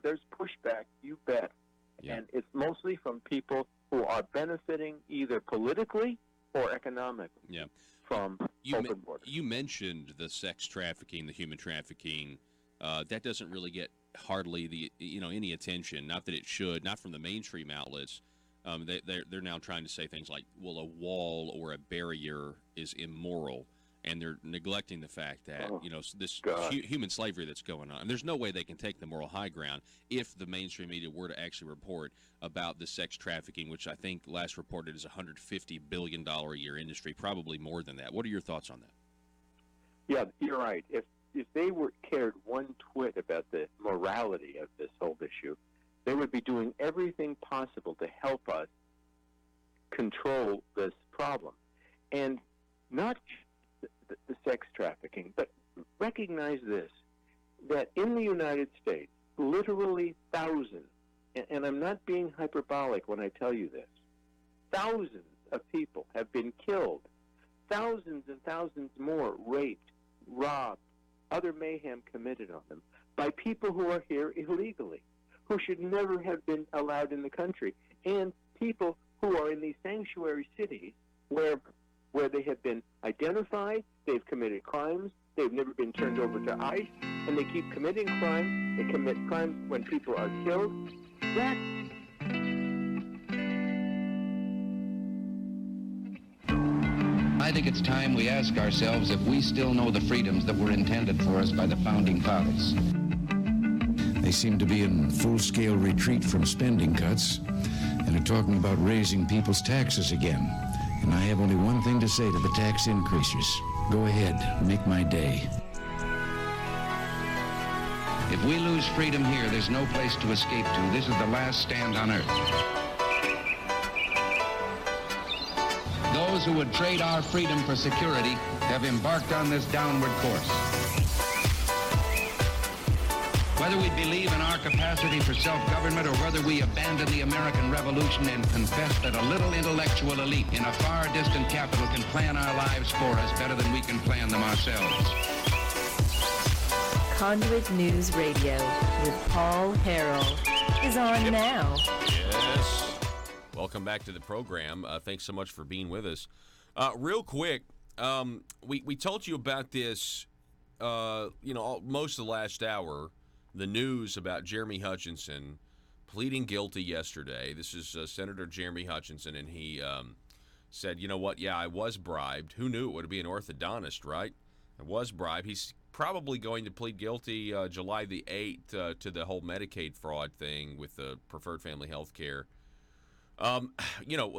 there's pushback, you bet. Yeah. And it's mostly from people who are benefiting either politically or economically from open borders. You mentioned the sex trafficking, the human trafficking. That doesn't really get hardly any attention. Not that it should. Not from the mainstream outlets. They're now trying to say things like, well, a wall or a barrier is immoral. And they're neglecting the fact that, this human slavery that's going on. And there's no way they can take the moral high ground if the mainstream media were to actually report about the sex trafficking, which I think last reported is a $150 billion a year industry, probably more than that. What are your thoughts on that? Yeah, you're right. If they cared one twit about the morality of this whole issue, they would be doing everything possible to help us control this problem. And not the sex trafficking, but recognize this, that in the United States, literally thousands, and I'm not being hyperbolic when I tell you this, thousands of people have been killed, thousands and thousands more raped, robbed, other mayhem committed on them by people who are here illegally, who should never have been allowed in the country, and people who are in these sanctuary cities where they have been identified, they've committed crimes, they've never been turned over to ICE, and they keep committing crimes. They commit crimes when people are killed. I think it's time we ask ourselves if we still know the freedoms that were intended for us by the Founding Fathers. They seem to be in full-scale retreat from spending cuts and are talking about raising people's taxes again. And I have only one thing to say to the tax increasers. Go ahead, make my day. If we lose freedom here, there's no place to escape to. This is the last stand on earth. Those who would trade our freedom for security have embarked on this downward course. Whether we believe in our capacity for self-government or whether we abandon the American Revolution and confess that a little intellectual elite in a far distant capital can plan our lives for us better than we can plan them ourselves. Conduit News Radio with Paul Harrell is on now. Yes. Welcome back to the program. Thanks so much for being with us. Real quick, we told you about this, most of the last hour, the news about Jeremy Hutchinson pleading guilty yesterday. This is Senator Jeremy Hutchinson, and he said, you know what, yeah, I was bribed. Who knew it would be an orthodontist, right? I was bribed. He's probably going to plead guilty July the 8th to the whole Medicaid fraud thing with the preferred family health care. Well,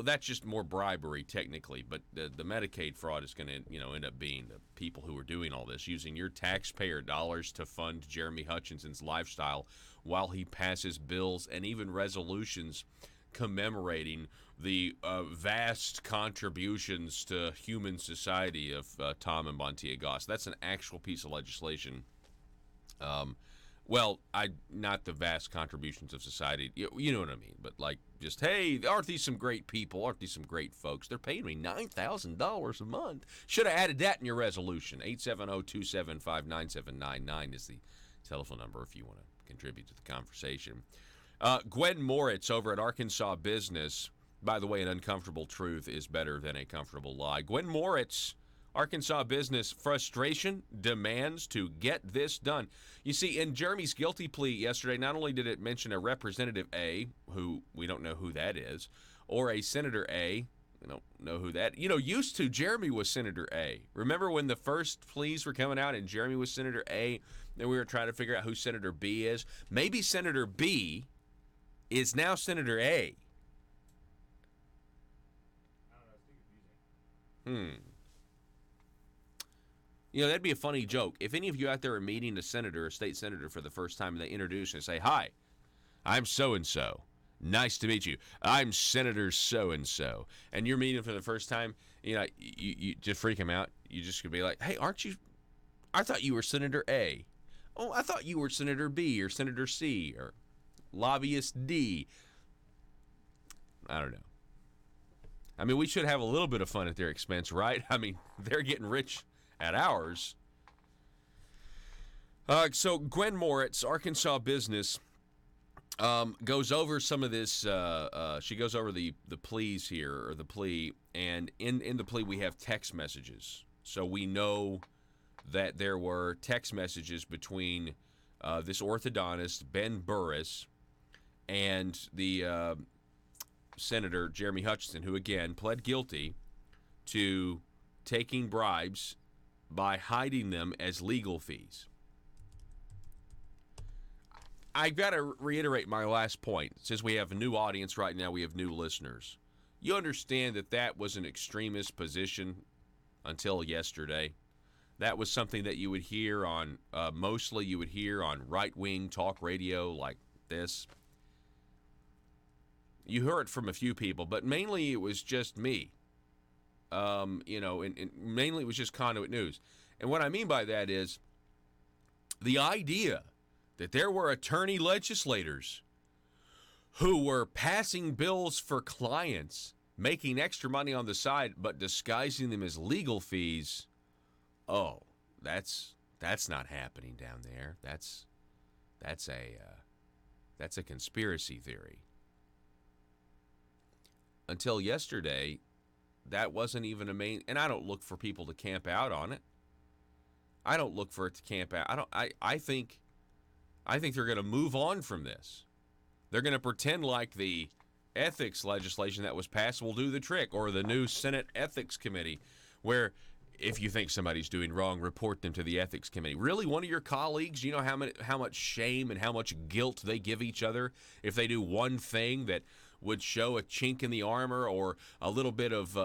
that's just more bribery technically, but the Medicaid fraud is going to, end up being the people who are doing all this, using your taxpayer dollars to fund Jeremy Hutchinson's lifestyle while he passes bills and even resolutions commemorating the vast contributions to human society of Tom and Montia Goss. That's an actual piece of legislation. Not the vast contributions of society. You know what I mean. But, just, hey, aren't these some great people? Aren't these some great folks? They're paying me $9,000 a month. Should have added that in your resolution. 870-275-9799 is the telephone number if you want to contribute to the conversation. Gwen Moritz over at Arkansas Business. By the way, an uncomfortable truth is better than a comfortable lie. Gwen Moritz, Arkansas Business, frustration demands to get this done. You see, in Jeremy's guilty plea yesterday, not only did it mention a Representative A, who we don't know who that is, or a Senator A, we don't know who that, used to Jeremy was Senator A. Remember when the first pleas were coming out and Jeremy was Senator A, and we were trying to figure out who Senator B is? Maybe Senator B is now Senator A. That'd be a funny joke. If any of you out there are meeting a state senator for the first time, and they introduce and say, hi, I'm so-and-so. Nice to meet you. I'm Senator so-and-so. And you're meeting for the first time, you just freak him out. You just could be like, hey, I thought you were Senator A. Oh, I thought you were Senator B or Senator C or Lobbyist D. I don't know. I mean, we should have a little bit of fun at their expense, right? I mean, they're getting rich at ours. So Gwen Moritz, Arkansas Business, goes over some of this. She goes over the pleas here, or the plea, and in the plea we have text messages. So we know that there were text messages between this orthodontist, Ben Burris, and the Senator Jeremy Hutchinson, who again pled guilty to taking bribes by hiding them as legal fees. I've got to reiterate my last point. Since we have a new audience right now, we have new listeners. You understand that was an extremist position until yesterday. That was something that you would hear on, mostly you would hear on right-wing talk radio like this. You heard it from a few people, but mainly it was just me. And mainly it was just Conduit News. And what I mean by that is the idea that there were attorney legislators who were passing bills for clients making extra money on the side but disguising them as legal fees, oh, that's not happening down there. That's a conspiracy theory. Until yesterday, that wasn't even a main, and I don't look for people to camp out on it. I don't look for it to camp out. I think they're going to move on from this. They're going to pretend like the ethics legislation that was passed will do the trick, or the new Senate Ethics Committee, where if you think somebody's doing wrong, report them to the Ethics Committee. Really, one of your colleagues, you know how much shame and how much guilt they give each other if they do one thing that would show a chink in the armor or a little bit of,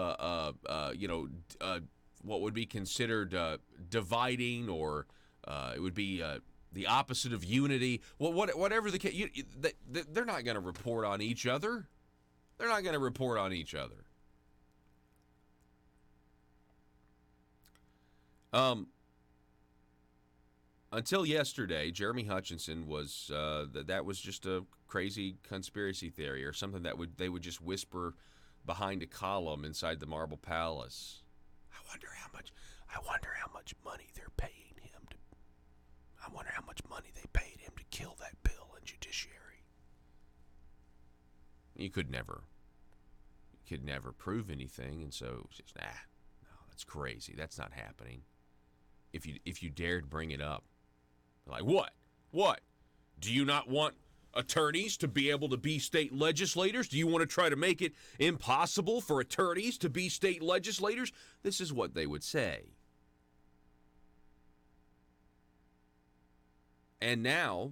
what would be considered dividing, or it would be the opposite of unity. Well, whatever the case, they're not going to report on each other. They're not going to report on each other. Until yesterday, Jeremy Hutchinson was that was just a crazy conspiracy theory or something that they would just whisper behind a column inside the Marble Palace. I wonder how much money they're paying him to. I wonder how much money they paid him to kill that bill in judiciary. You could never prove anything, and so it was just no, that's crazy. That's not happening. If you dared bring it up, like what? Do you not want attorneys to be able to be state legislators? Do you want to try to make it impossible for attorneys to be state legislators? This is what they would say. And now,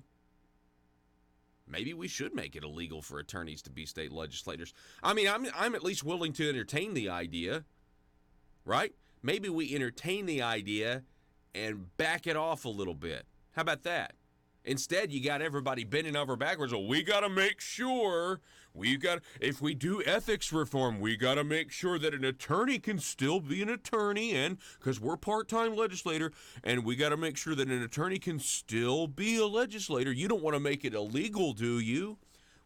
maybe we should make it illegal for attorneys to be state legislators. I mean, I'm at least willing to entertain the idea, right? Maybe we entertain the idea and back it off a little bit. How about that? Instead, you got everybody bending over backwards. Well, we got to make sure if we do ethics reform, we got to make sure that an attorney can still be an attorney, and because we're part-time legislator, and we got to make sure that an attorney can still be a legislator. You don't want to make it illegal, do you?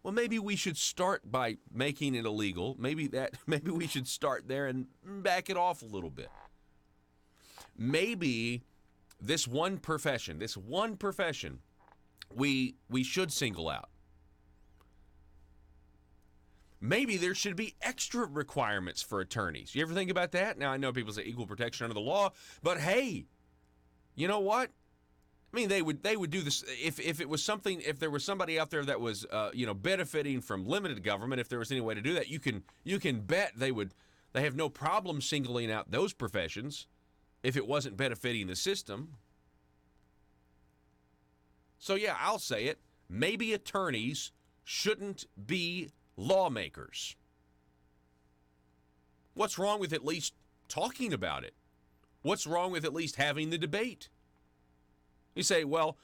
Well, maybe we should start by making it illegal. Maybe we should start there and back it off a little bit. Maybe this one profession, we should single out. Maybe there should be extra requirements for attorneys. You ever think about that? Now, I know people say equal protection under the law, but hey, you know what? I mean, they would do this if it was something. If there was somebody out there that was benefiting from limited government, if there was any way to do that, you can bet they have no problem singling out those professions if it wasn't benefiting the system. So yeah, I'll say it. Maybe attorneys shouldn't be lawmakers. What's wrong with at least talking about it? What's wrong with at least having the debate? You say, well,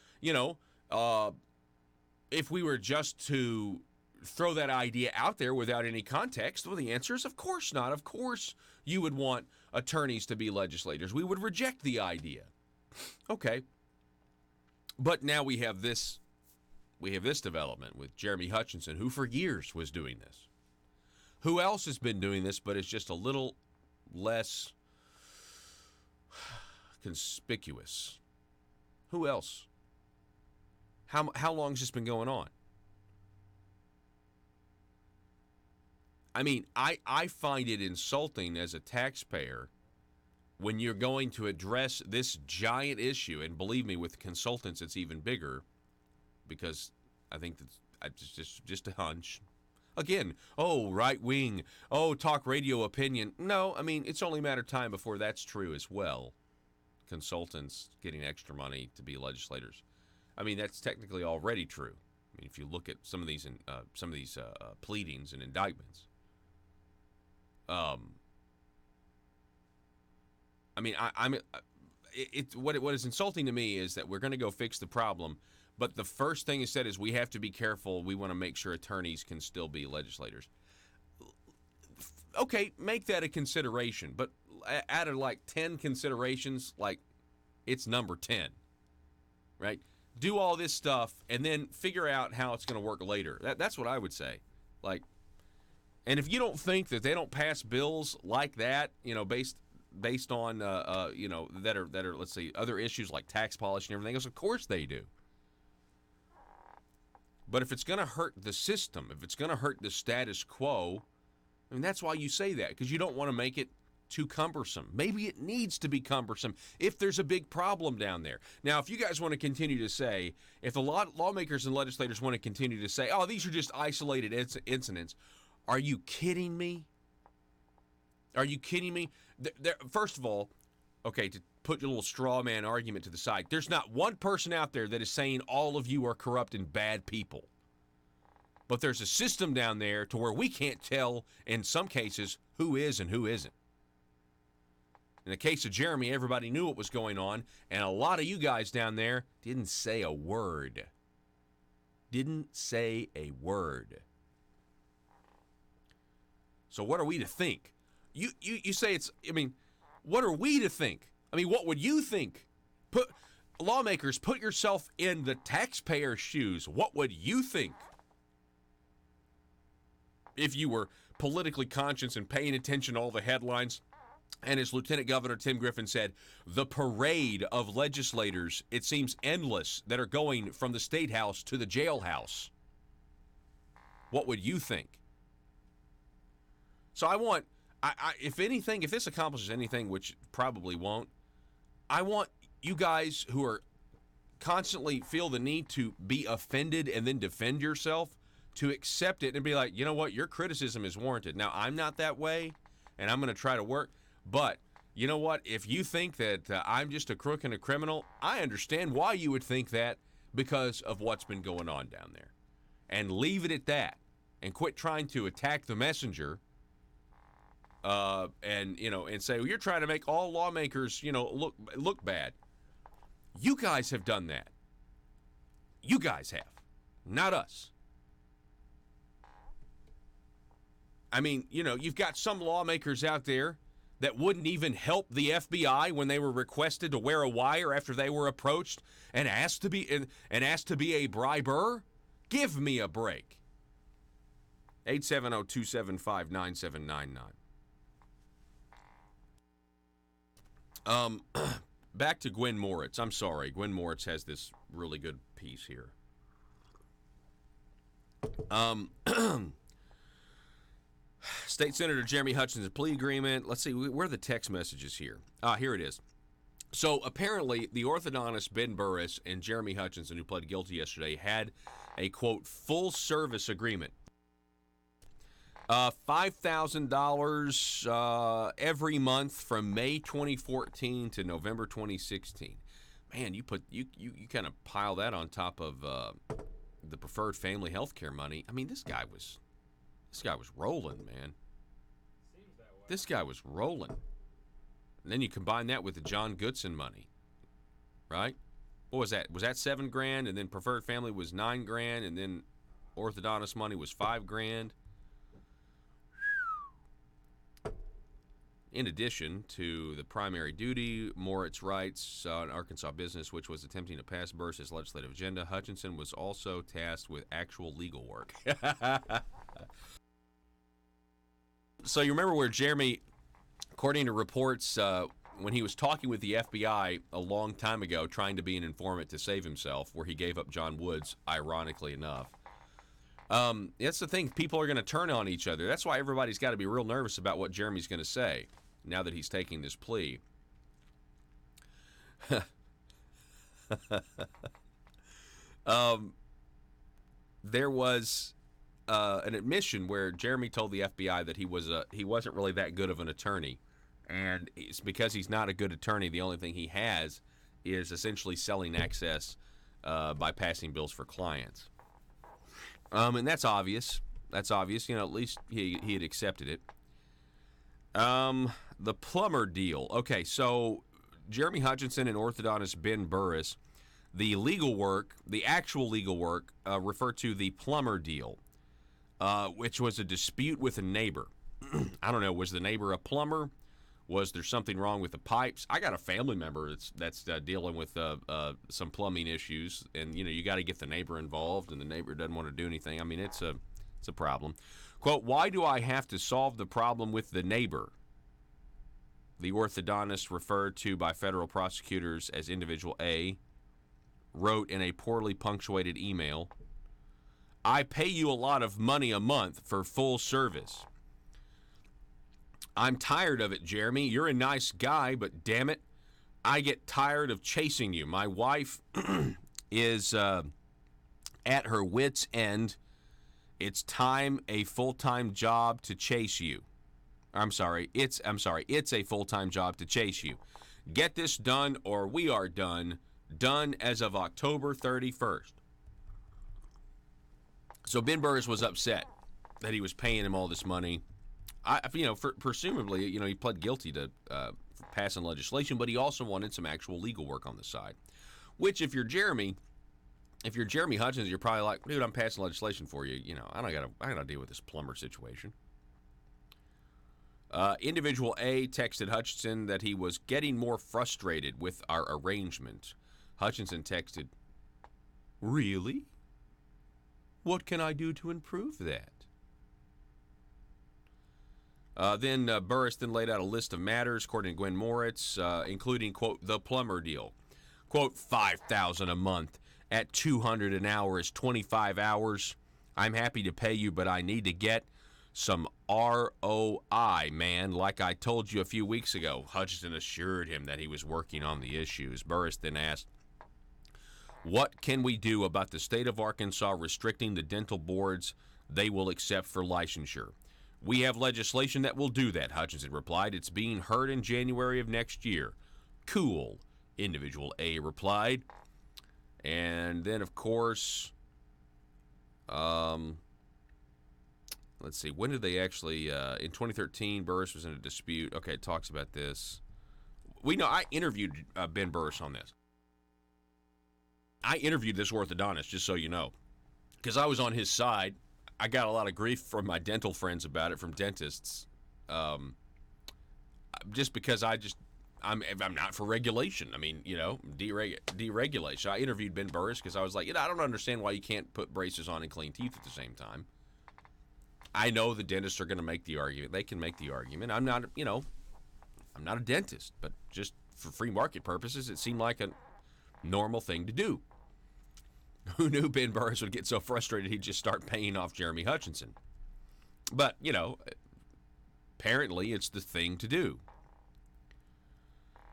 if we were just to throw that idea out there without any context, well, the answer is of course not. Of course you would want attorneys to be legislators. We would reject the idea. Okay. But now we have this development with Jeremy Hutchinson, who for years was doing this. Who else has been doing this, but it's just a little less conspicuous? Who else? How long has this been going on? I mean, I find it insulting as a taxpayer when you're going to address this giant issue, and believe me, with consultants, it's even bigger, because I think that's just a hunch. Again, right wing, talk radio opinion. No, I mean, it's only a matter of time before that's true as well. Consultants getting extra money to be legislators. I mean, that's technically already true. I mean, if you look at some of these pleadings and indictments. I mean, what is insulting to me is that we're going to go fix the problem, but the first thing is said is we have to be careful. We want to make sure attorneys can still be legislators. Okay, make that a consideration, but out of like 10 considerations, like it's number 10, right? Do all this stuff and then figure out how it's going to work later. That's what I would say. Like, And if you don't think that they don't pass bills like that, based on that are let's say other issues like tax policy and everything else, of course they do. But if it's going to hurt the system, if it's going to hurt the status quo, I mean, that's why you say that, because you don't want to make it too cumbersome. Maybe it needs to be cumbersome if there's a big problem down there. Now, if you guys want to continue to say, if the lawmakers and legislators want to continue to say, oh, these are just isolated incidents, are you kidding me? Are you kidding me? First of all, okay, to put your little straw man argument to the side, there's not one person out there that is saying all of you are corrupt and bad people. But there's a system down there to where we can't tell, in some cases, who is and who isn't. In the case of Jeremy, everybody knew what was going on, and a lot of you guys down there didn't say a word. Didn't say a word. So what are we to think? You say it's, I mean, what are we to think? I mean, what would you think? Lawmakers, put yourself in the taxpayer's shoes. What would you think? If you were politically conscious and paying attention to all the headlines, and as Lieutenant Governor Tim Griffin said, the parade of legislators, it seems endless, that are going from the State House to the jailhouse. What would you think? So I want, if anything, if this accomplishes anything, which probably won't, I want you guys who are constantly feel the need to be offended and then defend yourself to accept it and be like, you know what, your criticism is warranted. Now, I'm not that way, and I'm going to try to work, but you know what, if you think that I'm just a crook and a criminal, I understand why you would think that because of what's been going on down there. And leave it at that, and quit trying to attack the messenger. And say, well, you're trying to make all lawmakers, look bad. You guys have done that. You guys have, not us. I mean, you've got some lawmakers out there that wouldn't even help the FBI when they were requested to wear a wire after they were approached and asked to be a briber. Give me a break. 870-275-9799. Back to Gwen Moritz. I'm sorry. Gwen Moritz has this really good piece here. State Senator Jeremy Hutchinson's plea agreement. Let's see, where are the text messages here? Here it is. So apparently the orthodontist Ben Burris and Jeremy Hutchinson, who pled guilty yesterday, had a, quote, full service agreement. $5,000 every month from May 2014 to November 2016. Man, you kind of pile that on top of the preferred family health care money. I mean, this guy was rolling, man. This guy was rolling. And then you combine that with the John Goodson money, right? What was that? Was that $7,000, and then preferred family was $9,000, and then orthodontist money was $5,000? In addition to the primary duty, Moritz writes an Arkansas business which was attempting to pass Burris' legislative agenda. Hutchinson was also tasked with actual legal work. So you remember where Jeremy, according to reports, when he was talking with the FBI a long time ago, trying to be an informant to save himself, where he gave up John Woods, ironically enough. That's the thing. People are going to turn on each other. That's why everybody's got to be real nervous about what Jeremy's going to say now that he's taking this plea. There was an admission where Jeremy told the FBI that he wasn't really that good of an attorney, and it's because he's not a good attorney. The only thing he has is essentially selling access by passing bills for clients. And that's obvious. That's obvious. At least he had accepted it. The plumber deal. Okay, so Jeremy Hutchinson and orthodontist Ben Burris, the legal work, the actual legal work, refer to the plumber deal, which was a dispute with a neighbor. I don't know. Was the neighbor a plumber? Was there something wrong with the pipes? I got a family member that's dealing with some plumbing issues, and you got to get the neighbor involved, and the neighbor doesn't want to do anything. I mean, it's a It's a problem. Quote, why do I have to solve the problem with the neighbor? The orthodontist, referred to by federal prosecutors as Individual A, wrote in a poorly punctuated email, I pay you a lot of money a month for full service. I'm tired of it, Jeremy. You're a nice guy, but damn it, I get tired of chasing you. My wife is at her wit's end. It's a full-time job to chase you. It's a full-time job to chase you. Get this done or we are done. Done as of October 31st. So Ben Burris was upset that he was paying him all this money. Presumably, he pled guilty to passing legislation, but he also wanted some actual legal work on the side. Which, if you're Jeremy Hutchins, you're probably like, dude, I'm passing legislation for you. I gotta deal with this plumber situation. Individual A texted Hutchinson that he was getting more frustrated with our arrangement. Hutchinson texted, really? What can I do to improve that? Then Burris then laid out a list of matters, according to Gwen Moritz, including, quote, the plumber deal. Quote, $5,000 a month at $200 an hour is 25 hours. I'm happy to pay you, but I need to get some ROI, man, like I told you a few weeks ago. Hutchinson assured him that he was working on the issues. Burris then asked, what can we do about the state of Arkansas restricting the dental boards they will accept for licensure? We have legislation that will do that, Hutchinson replied. It's being heard in January of next year. Cool, Individual A replied. And then, of course, let's see, when did they actually, in 2013, Burris was in a dispute. Okay, it talks about this. We know, I interviewed Ben Burris on this. I interviewed this orthodontist, just so you know, because I was on his side. I got a lot of grief from my dental friends about it, from dentists, just because I'm not for regulation. I mean, deregulation. I interviewed Ben Burris because I was like, I don't understand why you can't put braces on and clean teeth at the same time. I know the dentists are going to make the argument. They can make the argument. I'm not a dentist, but just for free market purposes, it seemed like a normal thing to do. Who knew Ben Burris would get so frustrated he'd just start paying off Jeremy Hutchinson? But, apparently it's the thing to do.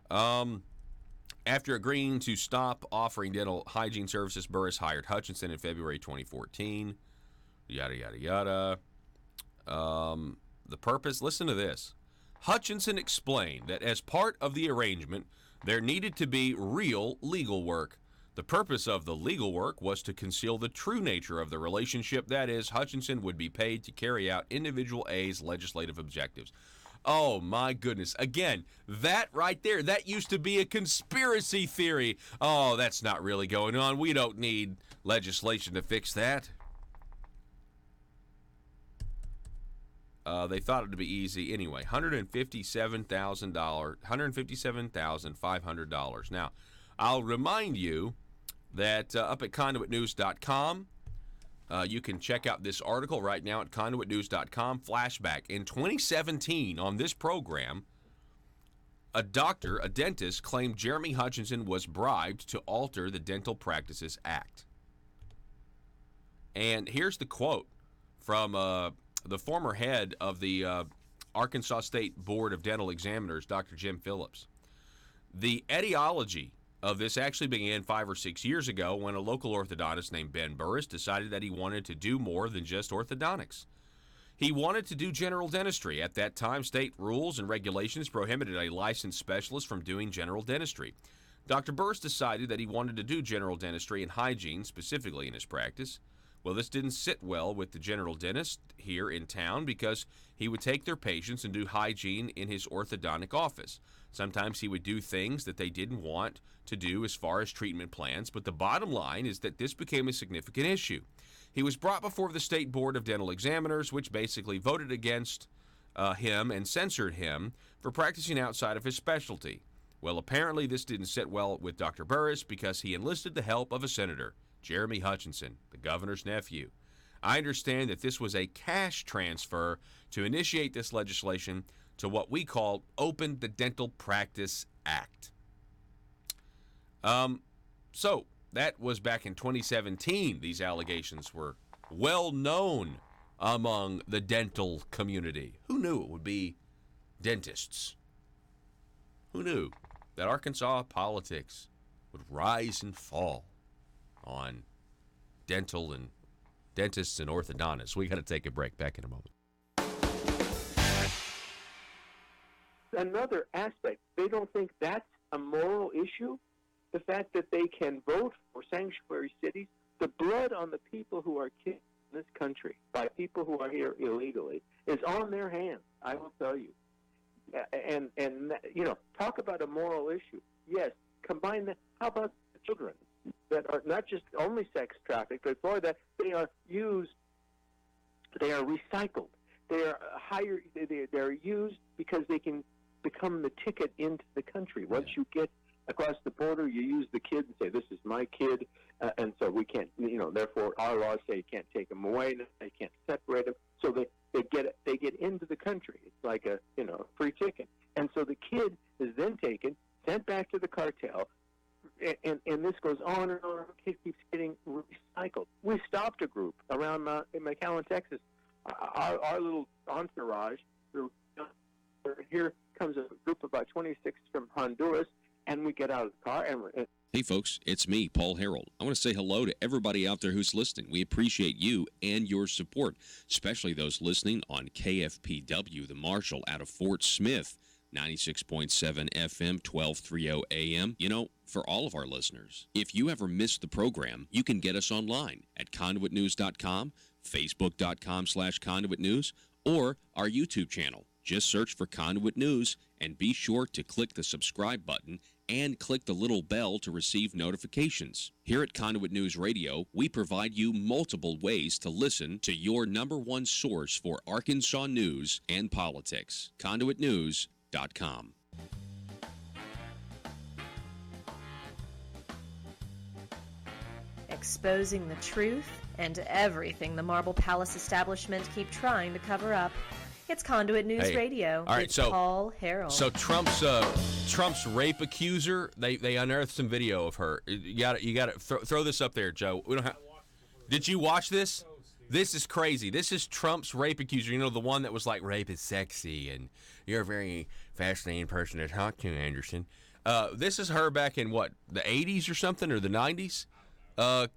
After agreeing to stop offering dental hygiene services, Burris hired Hutchinson in February 2014. Yada, yada, yada. The purpose, listen to this. Hutchinson explained that as part of the arrangement, there needed to be real legal work. The purpose of the legal work was to conceal the true nature of the relationship. That is, Hutchinson would be paid to carry out Individual A's legislative objectives. Oh, my goodness. Again, that right there, that used to be a conspiracy theory. Oh, that's not really going on. We don't need legislation to fix that. They thought it would be easy. Anyway, $157,500. Now, I'll remind you that up at conduitnews.com, you can check out this article right now at conduitnews.com. Flashback. In 2017, on this program, a dentist, claimed Jeremy Hutchinson was bribed to alter the Dental Practices Act. And here's the quote from the former head of the Arkansas State Board of Dental Examiners, Dr. Jim Phillips. The etiology of this actually began 5 or 6 years ago when a local orthodontist named Ben Burris decided that he wanted to do more than just orthodontics. He wanted to do general dentistry. At that time, state rules and regulations prohibited a licensed specialist from doing general dentistry. Dr. Burris decided that he wanted to do general dentistry and hygiene specifically in his practice. Well, this didn't sit well with the general dentist here in town because he would take their patients and do hygiene in his orthodontic office. Sometimes he would do things that they didn't want to do as far as treatment plans, but the bottom line is that this became a significant issue. He was brought before the State Board of Dental Examiners, which basically voted against him and censored him for practicing outside of his specialty. Well, apparently this didn't sit well with Dr. Burris because he enlisted the help of a senator, Jeremy Hutchinson, the governor's nephew. I understand that this was a cash transfer to initiate this legislation to what we call Open the Dental Practice Act. So that was back in 2017. These allegations were well known among the dental community. Who knew it would be dentists? Who knew that Arkansas politics would rise and fall on dental and dentists and orthodontists? We got to take a break. Back in a moment. Another aspect, they don't think that's a moral issue. The fact that they can vote for sanctuary cities, the blood on the people who are killed in this country by people who are here illegally is on their hands, I will tell you. And you know, talk about a moral issue. Yes, combine that. How about the children that are not just only sex trafficked, but for that they are used, they are recycled, they are hired, they're used because they can become the ticket into the country. Once you get across the border, you use the kid and say, "This is my kid," and so we can't, you know. Therefore, our laws say you can't take them away, they can't separate them. So they get into the country. It's like a free ticket. And so the kid is then taken, sent back to the cartel, and this goes on and on. It keeps getting recycled. We stopped a group around in McAllen, Texas. Our little entourage. Here comes a group of about 26 from Honduras, and we get out of the car and. Hey folks, it's me, Paul Harrell. I want to say hello to everybody out there who's listening. We appreciate you and your support, especially those listening on KFPW, the Marshall out of Fort Smith, 96.7 FM, 1230 AM. You know, for all of our listeners, if you ever missed the program, you can get us online at conduitnews.com, facebook.com/conduitnews, or our YouTube channel. Just search for Conduit News and be sure to click the subscribe button and click the little bell to receive notifications. Here at Conduit News Radio, we provide you multiple ways to listen to your number one source for Arkansas news and politics. ConduitNews.com. Exposing the truth and everything the Marble Palace establishment keep trying to cover up. It's Conduit News Radio. All right, with Paul Harrell. So Trump's rape accuser, they unearthed some video of her. You got to throw this up there, Joe. We don't have. Did you watch this? This is crazy. This is Trump's rape accuser. You know, the one that was like, rape is sexy and you're a very fascinating person to talk to, Anderson. This is her back in what, the 80s or something, or the 90s?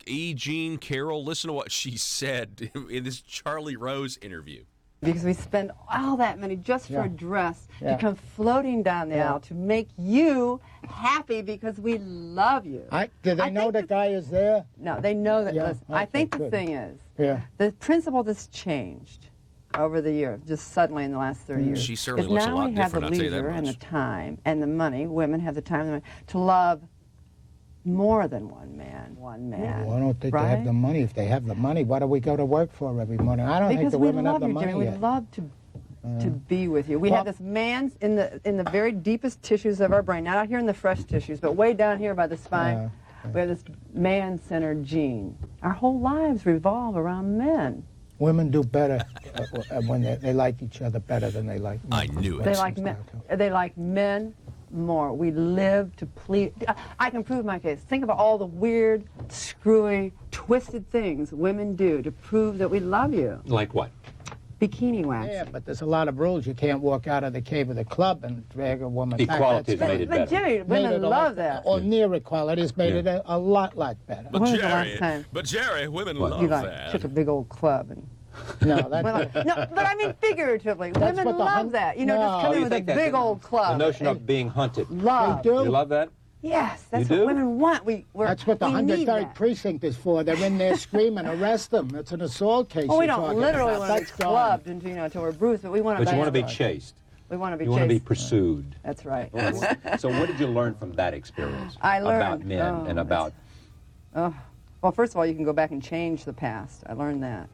E. Jean Carroll. Listen to what she said in this Charlie Rose interview. Because we spend all that money just for a dress to come floating down the aisle to make you happy because we love you. Do they know the guy is there? No, they know that. Listen, I think the thing is, the principle that's changed over the years, just suddenly in the last 30 years, she certainly looks a lot different, I'll tell you that much. Now we have the leisure and the time and the money, women have the time and the money, to love more than one man. Well, I don't think they have the money. If they have the money, why do we go to work for every morning? I don't think the women have the money yet. We love to be with you. We have this man in the very deepest tissues of our brain, not out here in the fresh tissues, but way down here by the spine. We have this man-centered gene. Our whole lives revolve around men. Women do better when they like each other better than they like men. I knew it. They like men more. We live to please. I can prove my case. Think about all the weird, screwy, twisted things women do to prove that we love you. Like what? Bikini wax. Yeah, but there's a lot of rules. You can't walk out of the cave of the club and drag a woman back. Equality has made it better. But Jerry, women love that. Or near equality has made it a lot better. But Jerry, women love that. Took a big old club and. No, that's no, but I mean figuratively. Women love that. You know, just come in with a big old club. The notion of being hunted. Love. They do. You love that? Yes, that's what women want. That's what the 103rd precinct is for. They're in there screaming, arrest them. It's an assault case. Well, we don't literally want to be clubbed until we're bruised, but we want to. But you want to be chased. We want to be. You want to be pursued. That's right. So what did you learn from that experience? I learned about men and about. Well, first of all, you can go back and change the past. I learned that.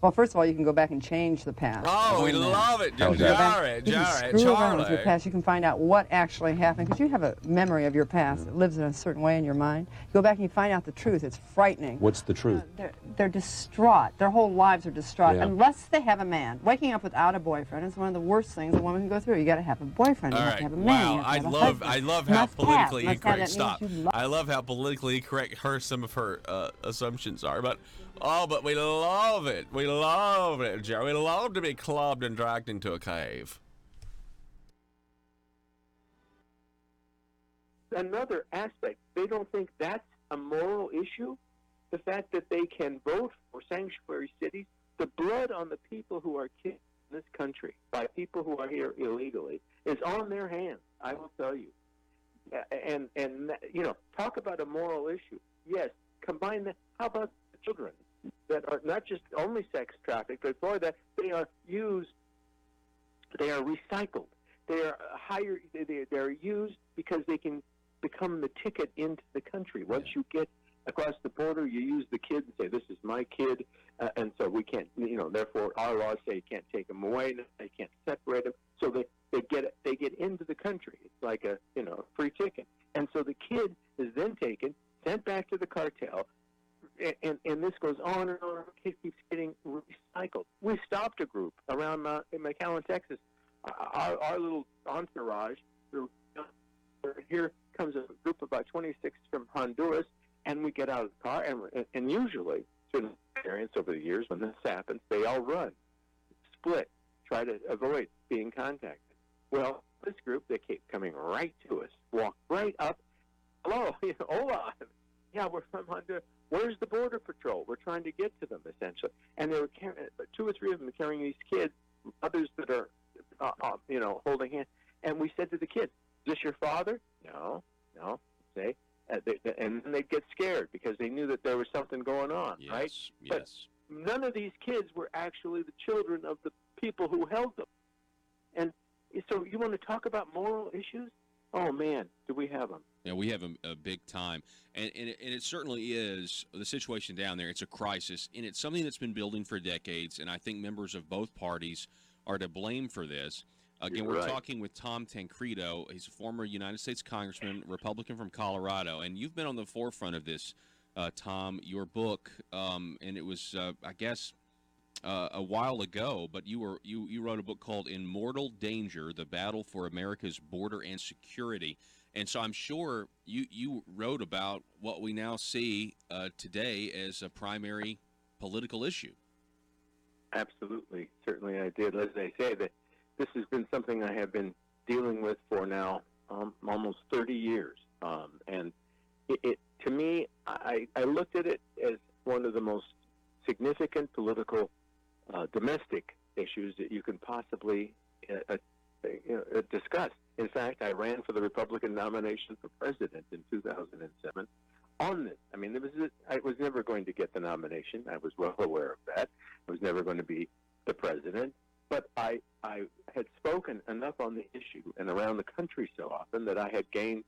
Well, first of all, you can go back and change the past. Oh, we love it. You can screw around with your Charlie. past. You can find out what actually happened, because you have a memory of your past. It lives in a certain way in your mind. You go back and you find out the truth. It's frightening. What's the truth? They're distraught. Their whole lives are distraught, Yeah. unless they have a man. Waking up without a boyfriend is one of the worst things a woman can go through. You got to have a boyfriend. You All have right. to have a man. Wow. You have to have a I husband. love how Must politically have. incorrect. That Stop. means you love- I love how politically correct some of her assumptions are, but we love it. We love it, Jerry. We love to be clubbed and dragged into a cave. Another aspect, they don't think that's a moral issue. The fact that they can vote for sanctuary cities, the blood on the people who are killed in this country by people who are here illegally is on their hands, I will tell you. And talk about a moral issue. Yes, combine that. How about the children that are not just only sex trafficked, but for that they are used, they are recycled, they are hired, they are used because they can become the ticket into the country. Once you get across the border, you use the kid and say, "This is my kid," and so we can't, therefore our laws say you can't take them away, they can't separate them. So they get into the country. It's like a free ticket, and so the kid is then taken, sent back to the cartel. And this goes on and on. The kid keeps getting recycled. We stopped a group around in McAllen, Texas. Our little entourage. Here comes a group of about 26 from Honduras, and we get out of the car. And usually, through experience over the years, when this happens, they all run, split, try to avoid being contacted. Well, this group, they keep coming right to us, walk right up. Hello, hola. Yeah, we're from Honduras. Where's the Border Patrol? We're trying to get to them, essentially. And they were carrying, 2 or 3 of them carrying these kids, others that are, holding hands. And we said to the kids, "Is this your father?" No. Say, and then they'd get scared because they knew that there was something going on, right? Yes. But none of these kids were actually the children of the people who held them. And so you want to talk about moral issues? Oh, man, do we have them. Yeah, we have a big time. And it certainly is, the situation down there, it's a crisis, and it's something that's been building for decades, and I think members of both parties are to blame for this. Again, we're talking with Tom Tancredo. He's a former United States Congressman, Republican from Colorado, and you've been on the forefront of this, Tom. Your book, and it was, I guess, a while ago, but you wrote a book called "In Mortal Danger: The Battle for America's Border and Security." And so I'm sure you wrote about what we now see today as a primary political issue. Absolutely. Certainly I did. As I say, that this has been something I have been dealing with for now almost 30 years. And it to me, I looked at it as one of the most significant political domestic issues that you can possibly discuss. In fact, I ran for the Republican nomination for president in 2007 on this. I mean, I was never going to get the nomination. I was well aware of that. I was never going to be the president. But I had spoken enough on the issue and around the country so often that I had gained.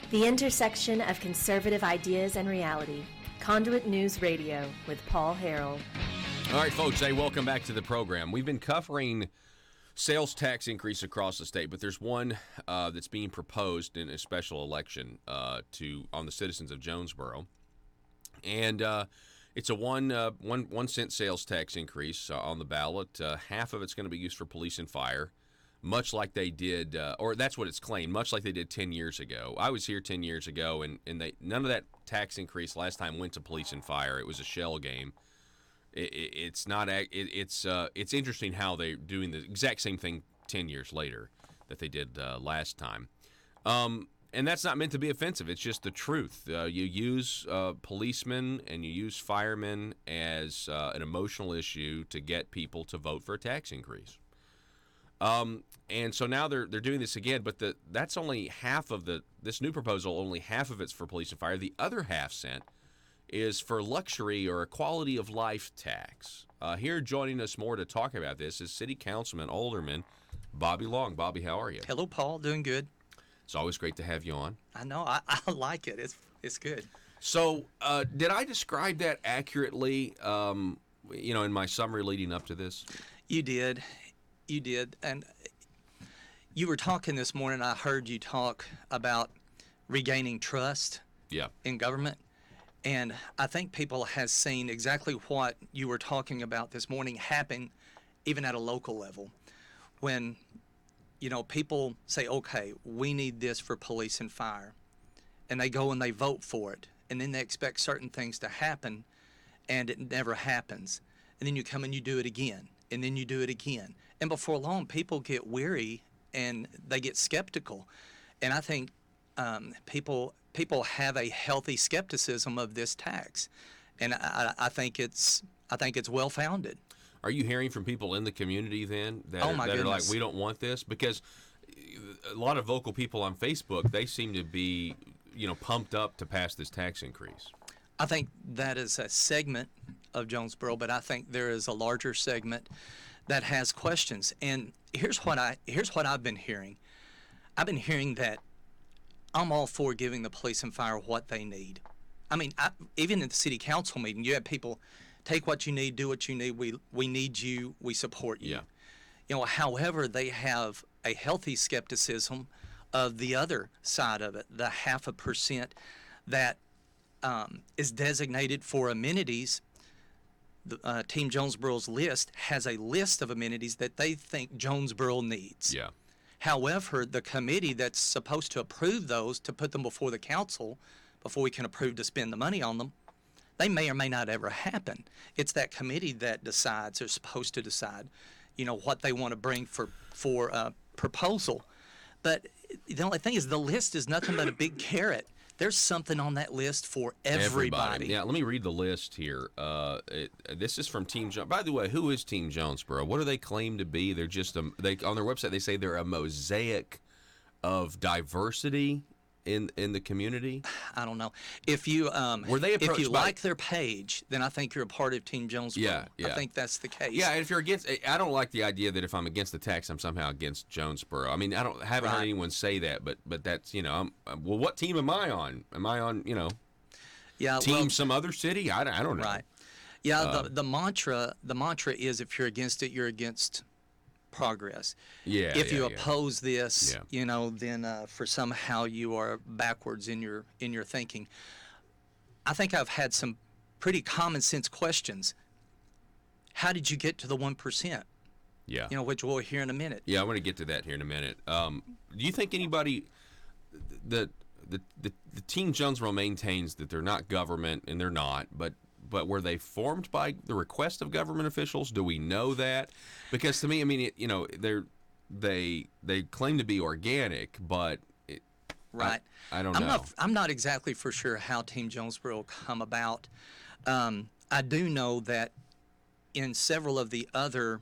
The intersection of conservative ideas and reality. Conduit News Radio with Paul Harrell. All right, folks, hey, welcome back to the program. We've been covering sales tax increase across the state, but there's one that's being proposed in a special election on the citizens of Jonesboro. And it's a 1 cent sales tax increase on the ballot. Half of it's going to be used for police and fire, much like they did, or that's what it's claimed, much like they did 10 years ago. I was here 10 years ago, and none of that tax increase last time went to police and fire. It was a shell game. It's interesting how they're doing the exact same thing 10 years later that they did last time. And that's not meant to be offensive. It's just the truth. You use policemen and you use firemen as an emotional issue to get people to vote for a tax increase. And so now they're doing this again, but that's only half of this new proposal. Only half of it's for police and fire. The other half cent is for luxury or a quality of life tax. Here joining us more to talk about this is City Councilman Alderman Bobby Long. Bobby, how are you? Hello, Paul. Doing good. It's always great to have you on. I know. I like it. It's good. So, did I describe that accurately, in my summary leading up to this? You did. And you were talking this morning, I heard you talk about regaining trust in government. And I think people has seen exactly what you were talking about this morning happen even at a local level. When, people say, okay, we need this for police and fire. And they go and they vote for it. And then they expect certain things to happen, and it never happens. And then you come and you do it again, and then you do it again. And before long, people get weary and they get skeptical. And I think people have a healthy skepticism of this tax, and I think it's well founded. Are you hearing from people in the community then that Oh, my are like, goodness. we don't want this? Because a lot of vocal people on Facebook, they seem to be, pumped up to pass this tax increase. I think that is a segment of Jonesboro, but I think there is a larger segment that has questions. And here's what I've been hearing. I've been hearing that I'm all for giving the police and fire what they need. I mean, even at the city council meeting, you have people take what you need, do what you need. We need you. We support you. Yeah. However, they have a healthy skepticism of the other side of it, the 0.5% that is designated for amenities. Team Jonesboro's list has a list of amenities that they think Jonesboro needs. Yeah. However, the committee that's supposed to approve those, to put them before the council, before we can approve to spend the money on them, they may or may not ever happen. It's that committee that decides, or supposed to decide, what they want to bring for proposal. But the only thing is, the list is nothing but a big carrot. There's something on that list for everybody. Yeah, let me read the list here. This is from Team Jones. By the way, who is Team Jonesboro? What do they claim to be? They're just on their website they say they're a mosaic of diversity in the community. I don't know. If you were they if you by, like their page, then I think you're a part of Team Jonesboro. Yeah. I think that's the case. Yeah, and if you're against, I don't like the idea that if I'm against the tax, I'm somehow against Jonesboro. I mean, haven't heard anyone say that, but that's well, what team am I on? Am I on team some other city? I don't know. Right. Yeah. The mantra is, if you're against it, you're against progress. Yeah. If you oppose this, then for somehow you are backwards in your thinking. I think I've had some pretty common sense questions. How did you get to the 1%? Yeah. Which we'll hear in a minute. Yeah, I want to get to that here in a minute. Do you think anybody the Team Jonesboro maintains that they're not government, and they're not, but were they formed by the request of government officials? Do we know that? Because to me, I mean, they claim to be organic, but right. I don't know. I'm not exactly for sure how Team Jonesboro come about. I do know that in several of the other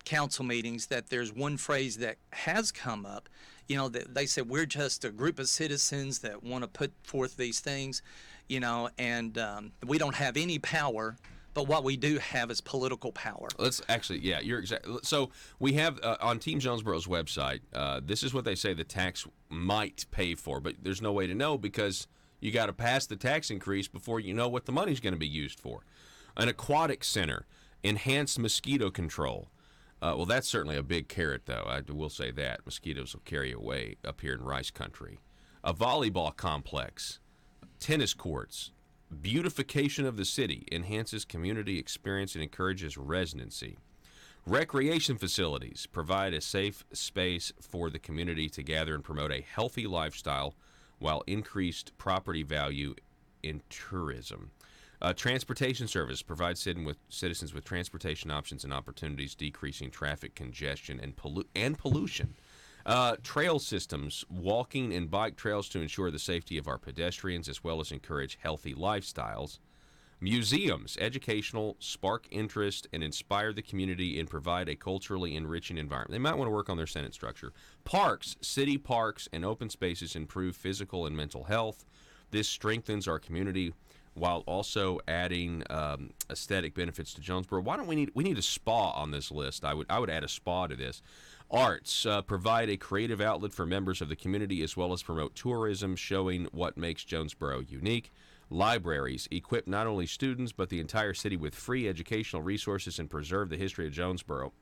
council meetings that there's one phrase that has come up. That they said, we're just a group of citizens that want to put forth these things. And we don't have any power, but what we do have is political power. Let's actually, you're exactly. So we have on Team Jonesboro's website, this is what they say the tax might pay for, but there's no way to know because you got to pass the tax increase before you know what the money's going to be used for. An aquatic center, enhanced mosquito control. Well, that's certainly a big carrot, though. I will say that. Mosquitoes will carry away up here in Rice Country. A volleyball complex. Tennis courts, beautification of the city, enhances community experience and encourages residency. Recreation facilities provide a safe space for the community to gather and promote a healthy lifestyle while increased property value in tourism. Transportation service provides citizens with transportation options and opportunities, decreasing traffic congestion and pollution. Trail systems, walking and bike trails to ensure the safety of our pedestrians as well as encourage healthy lifestyles. Museums, educational, spark interest, and inspire the community and provide a culturally enriching environment. They might want to work on their sentence structure. Parks, city parks, and open spaces improve physical and mental health. This strengthens our community while also adding aesthetic benefits to Jonesboro. Why don't we need a spa on this list? I would add a spa to this. Arts provide a creative outlet for members of the community as well as promote tourism, showing what makes Jonesboro unique. Libraries equip not only students but the entire city with free educational resources and preserve the history of Jonesboro.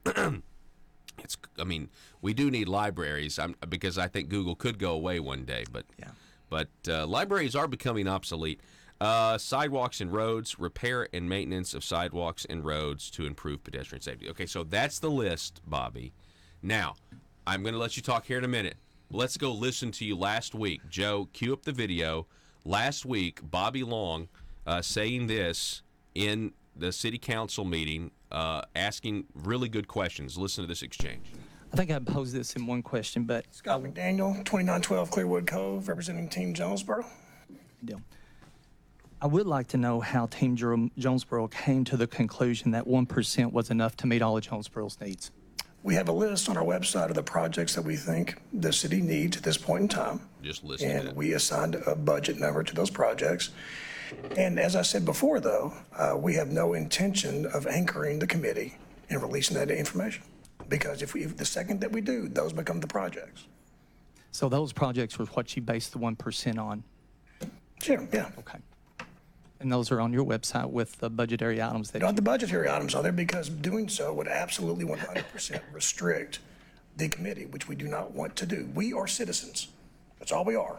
We do need libraries because I think Google could go away one day, but libraries are becoming obsolete. Sidewalks and roads, repair and maintenance of sidewalks and roads to improve pedestrian safety. Okay, so that's the list, Bobby. Now, I'm going to let you talk here in a minute. Let's go listen to you last week. Joe, cue up the video. Last week, Bobby Long saying this in the city council meeting, asking really good questions. Listen to this exchange. I think I posed this in one question, but... Scott McDaniel, 2912 Clearwood Cove, representing Team Jonesboro. Deal. I would like to know how Team Jonesboro came to the conclusion that 1% was enough to meet all of Jonesboro's needs. We have a list on our website of the projects that we think the city needs at this point in time. Just listen to that. And we assigned a budget number to those projects. And as I said before, though, we have no intention of anchoring the committee and releasing that information. Because if the second that we do, those become the projects. So those projects were what you based the 1% on? Sure, yeah. Okay. And those are on your website with the budgetary items that... Not the budgetary items on there, because doing so would absolutely 100% restrict the committee, which we do not want to do. We are citizens. That's all we are.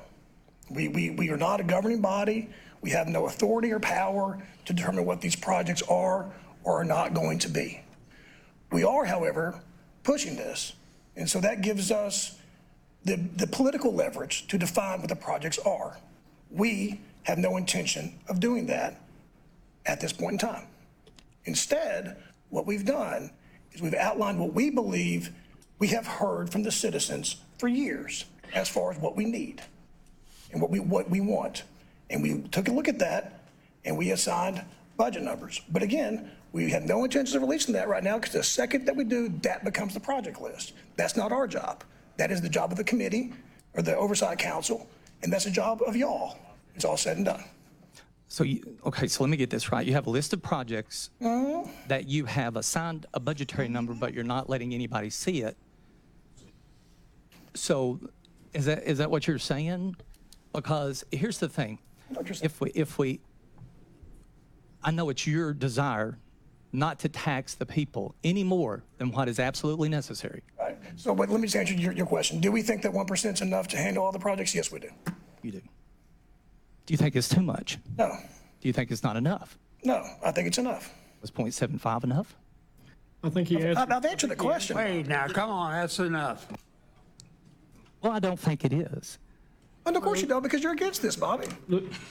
We are not a governing body. We have no authority or power to determine what these projects are or are not going to be. We are, however, pushing this. And so that gives us the political leverage to define what the projects are. We have no intention of doing that at this point in time. Instead, what we've done is we've outlined what we believe we have heard from the citizens for years as far as what we need and what we want. And we took a look at that and we assigned budget numbers. But again, we have no intention of releasing that right now because the second that we do, that becomes the project list. That's not our job. That is the job of the committee or the oversight council, and that's the job of y'all. It's all said and done. So, so let me get this right. You have a list of projects that you have assigned a budgetary number, but you're not letting anybody see it. So is that what you're saying? Because here's the thing. I know it's your desire not to tax the people any more than what is absolutely necessary. Right. So but let me just answer your question. Do we think that 1% is enough to handle all the projects? Yes, we do. You do. Do you think it's too much? No. Do you think it's not enough? No, I think it's enough. Was 0.75 enough? I think you answered. I've answered the question. Wait, now, come on, that's enough. Well, I don't think it is. And of course you don't, because you're against this, Bobby.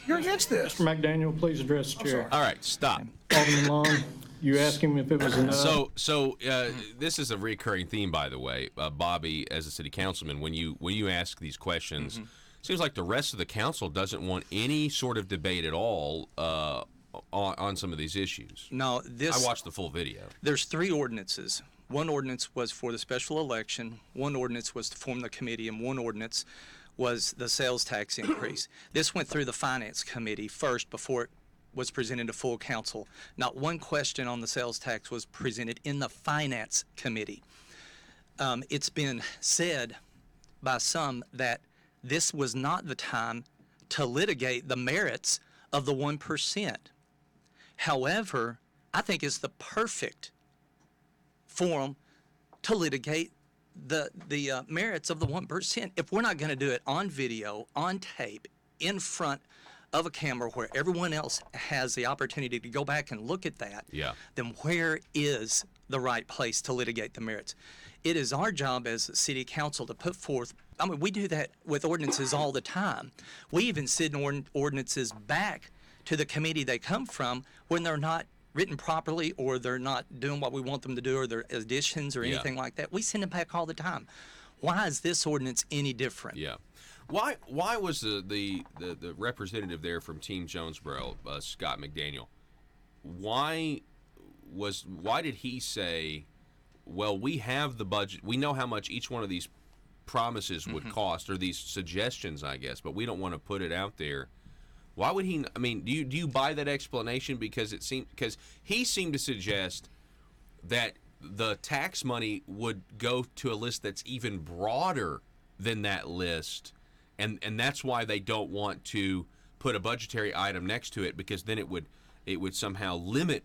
You're against this. Mr. McDaniel, please address the chair. All right, stop. Alderman Long, you asked him if it was enough. So this is a recurring theme, by the way, Bobby, as a city councilman. When you ask these questions, it seems like the rest of the council doesn't want any sort of debate at all on some of these issues. No, I watched the full video. There's 3 ordinances. One ordinance was for the special election, one ordinance was to form the committee, and one ordinance was the sales tax increase. This went through the finance committee first before it was presented to full council. Not one question on the sales tax was presented in the finance committee. It's been said by some that this was not the time to litigate the merits of the 1%. However, I think it's the perfect forum to litigate the merits of the 1%. If we're not going to do it on video, on tape, in front of a camera where everyone else has the opportunity to go back and look at that, then where is the right place to litigate the merits? It is our job as a city council to put forth, we do that with ordinances all the time. We even send ordinances back to the committee they come from when they're not written properly or they're not doing what we want them to do or their additions or anything like that. We send them back all the time. Why is this ordinance any different? Yeah. Why was the representative there from Team Jonesboro, Scott McDaniel, why did he say, well, we have the budget, we know how much each one of these promises would cost, or these suggestions, I guess, but we don't want to put it out there? Why would he? I mean, do you buy that explanation? Because he seemed to suggest that the tax money would go to a list that's even broader than that list, and that's why they don't want to put a budgetary item next to it, because then it would somehow limit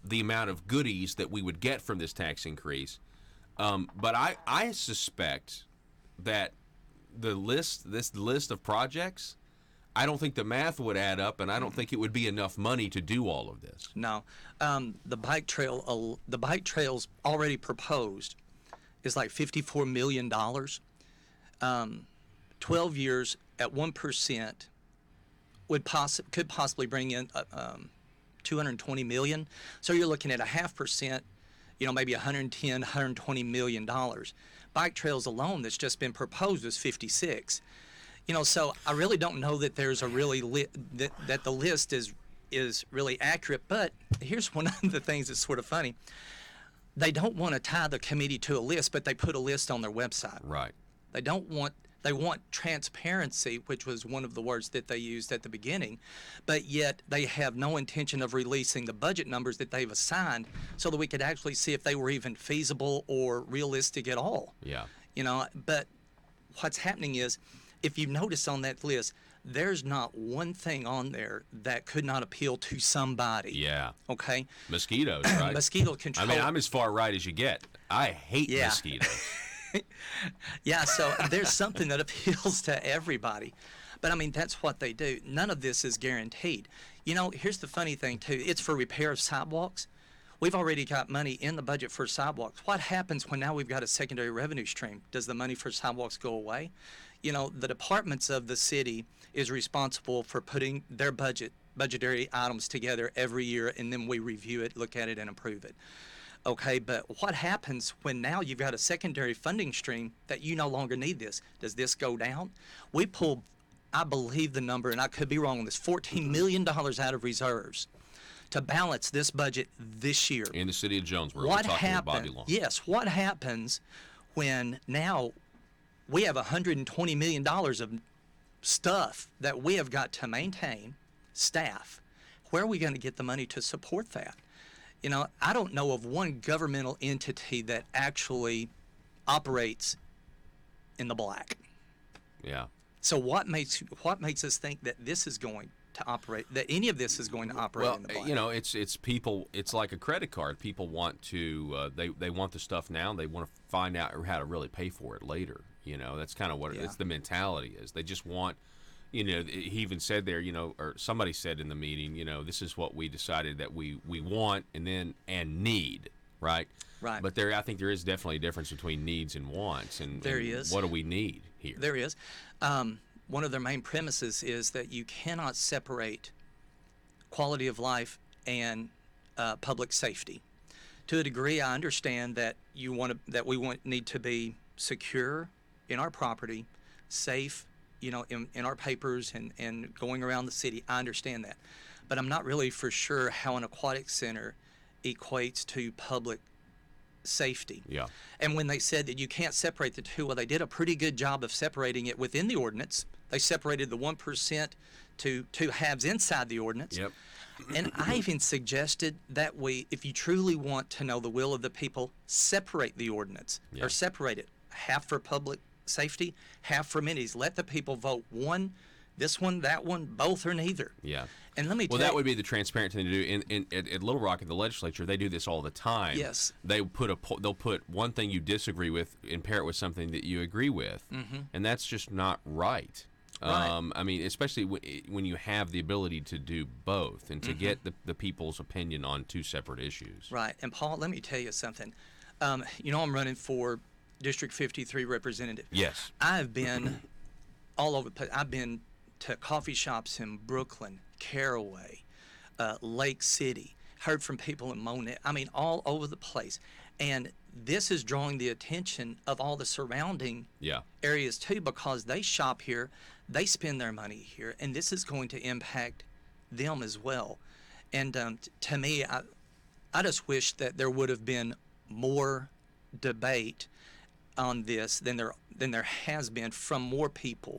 the amount of goodies that we would get from this tax increase. But I suspect that this list of projects, I don't think the math would add up, and I don't think it would be enough money to do all of this. No, the bike trails already proposed is like $54 million. 12 years at 1% could possibly bring in $220 million. So you're looking at a 0.5%, maybe $110, $120 million. Bike trails alone that's just been proposed is 56. So I really don't know that there's a really that the list is really accurate. But here's one of the things that's sort of funny. They don't want to tie the committee to a list, but they put a list on their website. Right. They want transparency, which was one of the words that they used at the beginning, but yet they have no intention of releasing the budget numbers that they've assigned so that we could actually see if they were even feasible or realistic at all. Yeah. But what's happening is, if you notice on that list, there's not one thing on there that could not appeal to somebody. Yeah. Okay? Mosquitoes, right? Mosquito control. I mean, I'm as far right as you get. I hate mosquitoes. Yeah, so there's something that appeals to everybody. But, I mean, that's what they do. None of this is guaranteed. Here's the funny thing, too. It's for repair of sidewalks. We've already got money in the budget for sidewalks. What happens when now we've got a secondary revenue stream? Does the money for sidewalks go away? The departments of the city is responsible for putting their budgetary items together every year, and then we review it, look at it, and approve it. Okay, but what happens when now you've got a secondary funding stream that you no longer need this? Does this go down? We pulled, I believe the number, and I could be wrong on this, $14 million out of reserves to balance this budget this year. In the city of Jonesboro. What happens? Yes, what happens when now we have $120 million of stuff that we have got to maintain, staff? Where are we going to get the money to support that? I don't know of one governmental entity that actually operates in the black. Yeah. So what makes us think that this is going to operate, that any of this is going to operate in the black? Well, it's people. It's like a credit card. People want to they want the stuff now. They want to find out how to really pay for it later. That's kind of what it's the mentality is. They just want. He even said there, or somebody said in the meeting, this is what we decided that we want and need, right? Right. But I think there is definitely a difference between needs and wants, and there is. What do we need here? There is. One of their main premises is that you cannot separate quality of life and public safety. To a degree, I understand that we need to be secure in our property, safe. In our papers and going around the city, I understand that. But I'm not really for sure how an aquatic center equates to public safety. Yeah. And when they said that you can't separate the two, well, they did a pretty good job of separating it within the ordinance. They separated the 1% to two halves inside the ordinance. Yep. And I even suggested that if you truly want to know the will of the people, separate the ordinance or separate it. Half for public safety, half for amenities. Let the people vote this one, that one, both or neither. Yeah. And let me tell you. Well, that would be the transparent thing to do. At Little Rock, in the legislature, they do this all the time. Yes. They'll put one thing you disagree with and pair it with something that you agree with. Mm-hmm. And that's just not right. Right. I mean, especially when you have the ability to do both and to get the people's opinion on two separate issues. Right. And Paul, let me tell you something. I'm running for District 53 representative. Yes. I've been all over the place. I've been to coffee shops in Brooklyn, Caraway, Lake City, heard from people in Monet. I mean, all over the place. And this is drawing the attention of all the surrounding areas, too, because they shop here, they spend their money here, and this is going to impact them as well. And to me, I just wish that there would have been more debate on this than there has been from more people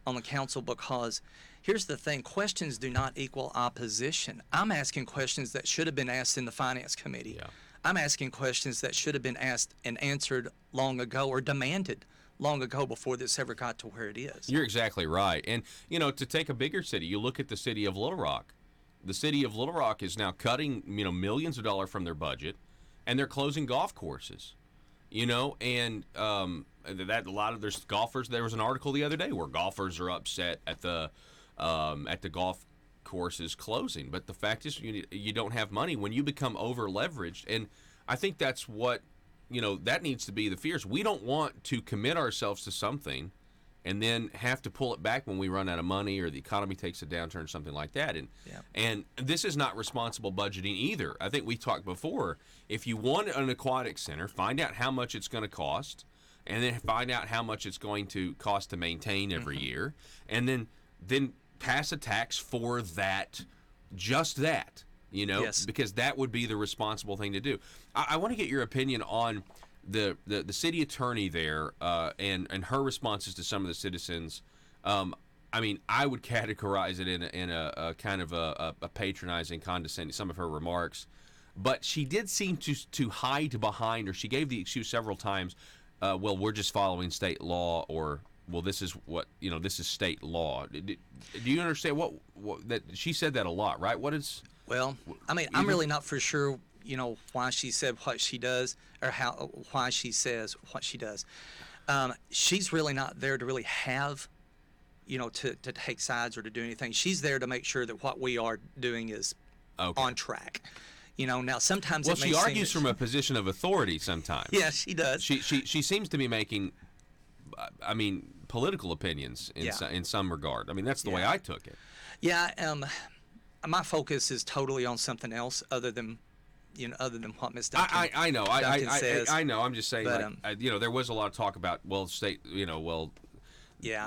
on the council, because here's the thing, questions do not equal opposition. I'm asking questions that should have been asked in the finance committee. I'm asking questions that should have been asked and answered long ago, or demanded long ago, before this ever got to where it is. You're exactly right. And, to take a bigger city, you look at the city of Little Rock. The city of Little Rock is now cutting, millions of dollars from their budget, and they're closing golf courses. And that a lot of there's golfers. There was an article the other day where golfers are upset at the golf courses closing. But the fact is, you don't have money when you become over leveraged, and I think that's what that needs to be the fears. We don't want to commit ourselves to something and then have to pull it back when we run out of money or the economy takes a downturn, something like that. And this is not responsible budgeting either. I think we talked before, if you want an aquatic center, find out how much it's going to cost, and then find out how much it's going to cost to maintain every year, and then pass a tax for that, just that, Yes. because that would be the responsible thing to do. I want to get your opinion on the city attorney there and her responses to some of the citizens. I would categorize it in a kind of a patronizing, condescending, some of her remarks. But she did seem to hide behind, or she gave the excuse several times, well, we're just following state law, or, well, this is what, this is state law. Do you understand what that she said that a lot, right? What is... Well, I'm really not for sure, why she said what she does, or why she says what she does. She's really not there to really have, to take sides or to do anything. She's there to make sure that what we are doing is on track. Now sometimes she argues from a position of authority sometimes. Yes, she does. She seems to be making, political opinions in some regard. That's the way I took it. Yeah. My focus is totally on something else other than what Ms. Duncan, I know. Duncan says. I know. I'm just saying, but, there was a lot of talk about, state,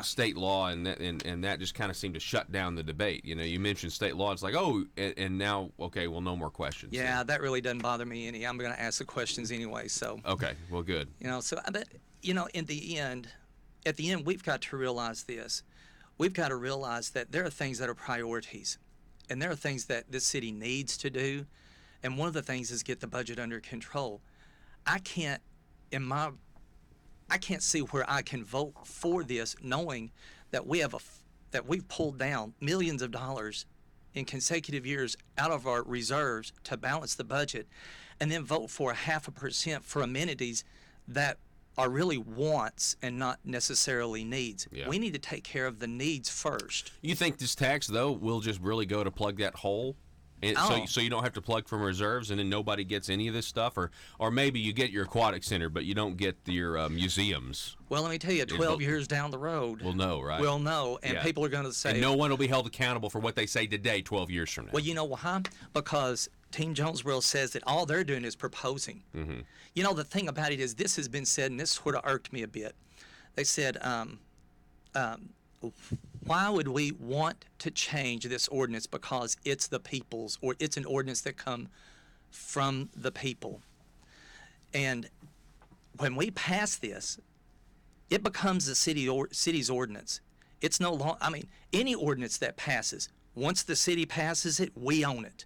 state law, and that just kind of seemed to shut down the debate. You mentioned state law, it's like, and now, okay, well, no more questions. Yeah, that really doesn't bother me any. I'm going to ask the questions anyway, so. Okay, well, good. But, at the end, we've got to realize this. We've got to realize that there are things that are priorities. And there are things that this city needs to do, and one of the things is get the budget under control. I can't see where I can vote for this, knowing that we've pulled down millions of dollars in consecutive years out of our reserves to balance the budget, and then vote for 0.5% for amenities that are really wants and not necessarily needs. Yeah. We need to take care of the needs first. You think this tax, though, will just really go to plug that hole? And so you don't have to plug from reserves, and then nobody gets any of this stuff? Or maybe you get your aquatic center, but you don't get your museums. Well, let me tell you, 12 years down the road, we'll know, right? We'll know, and people are going to say... And no one will be held accountable for what they say today 12 years from now. Well, you know why? Because Team Jonesboro says that all they're doing is proposing. Mm-hmm. The thing about it is, this has been said, and this sort of irked me a bit. They said, why would we want to change this ordinance because it's the people's, or it's an ordinance that come from the people? And when we pass this, it becomes the city's ordinance. It's no longer, any ordinance that passes, once the city passes it, we own it.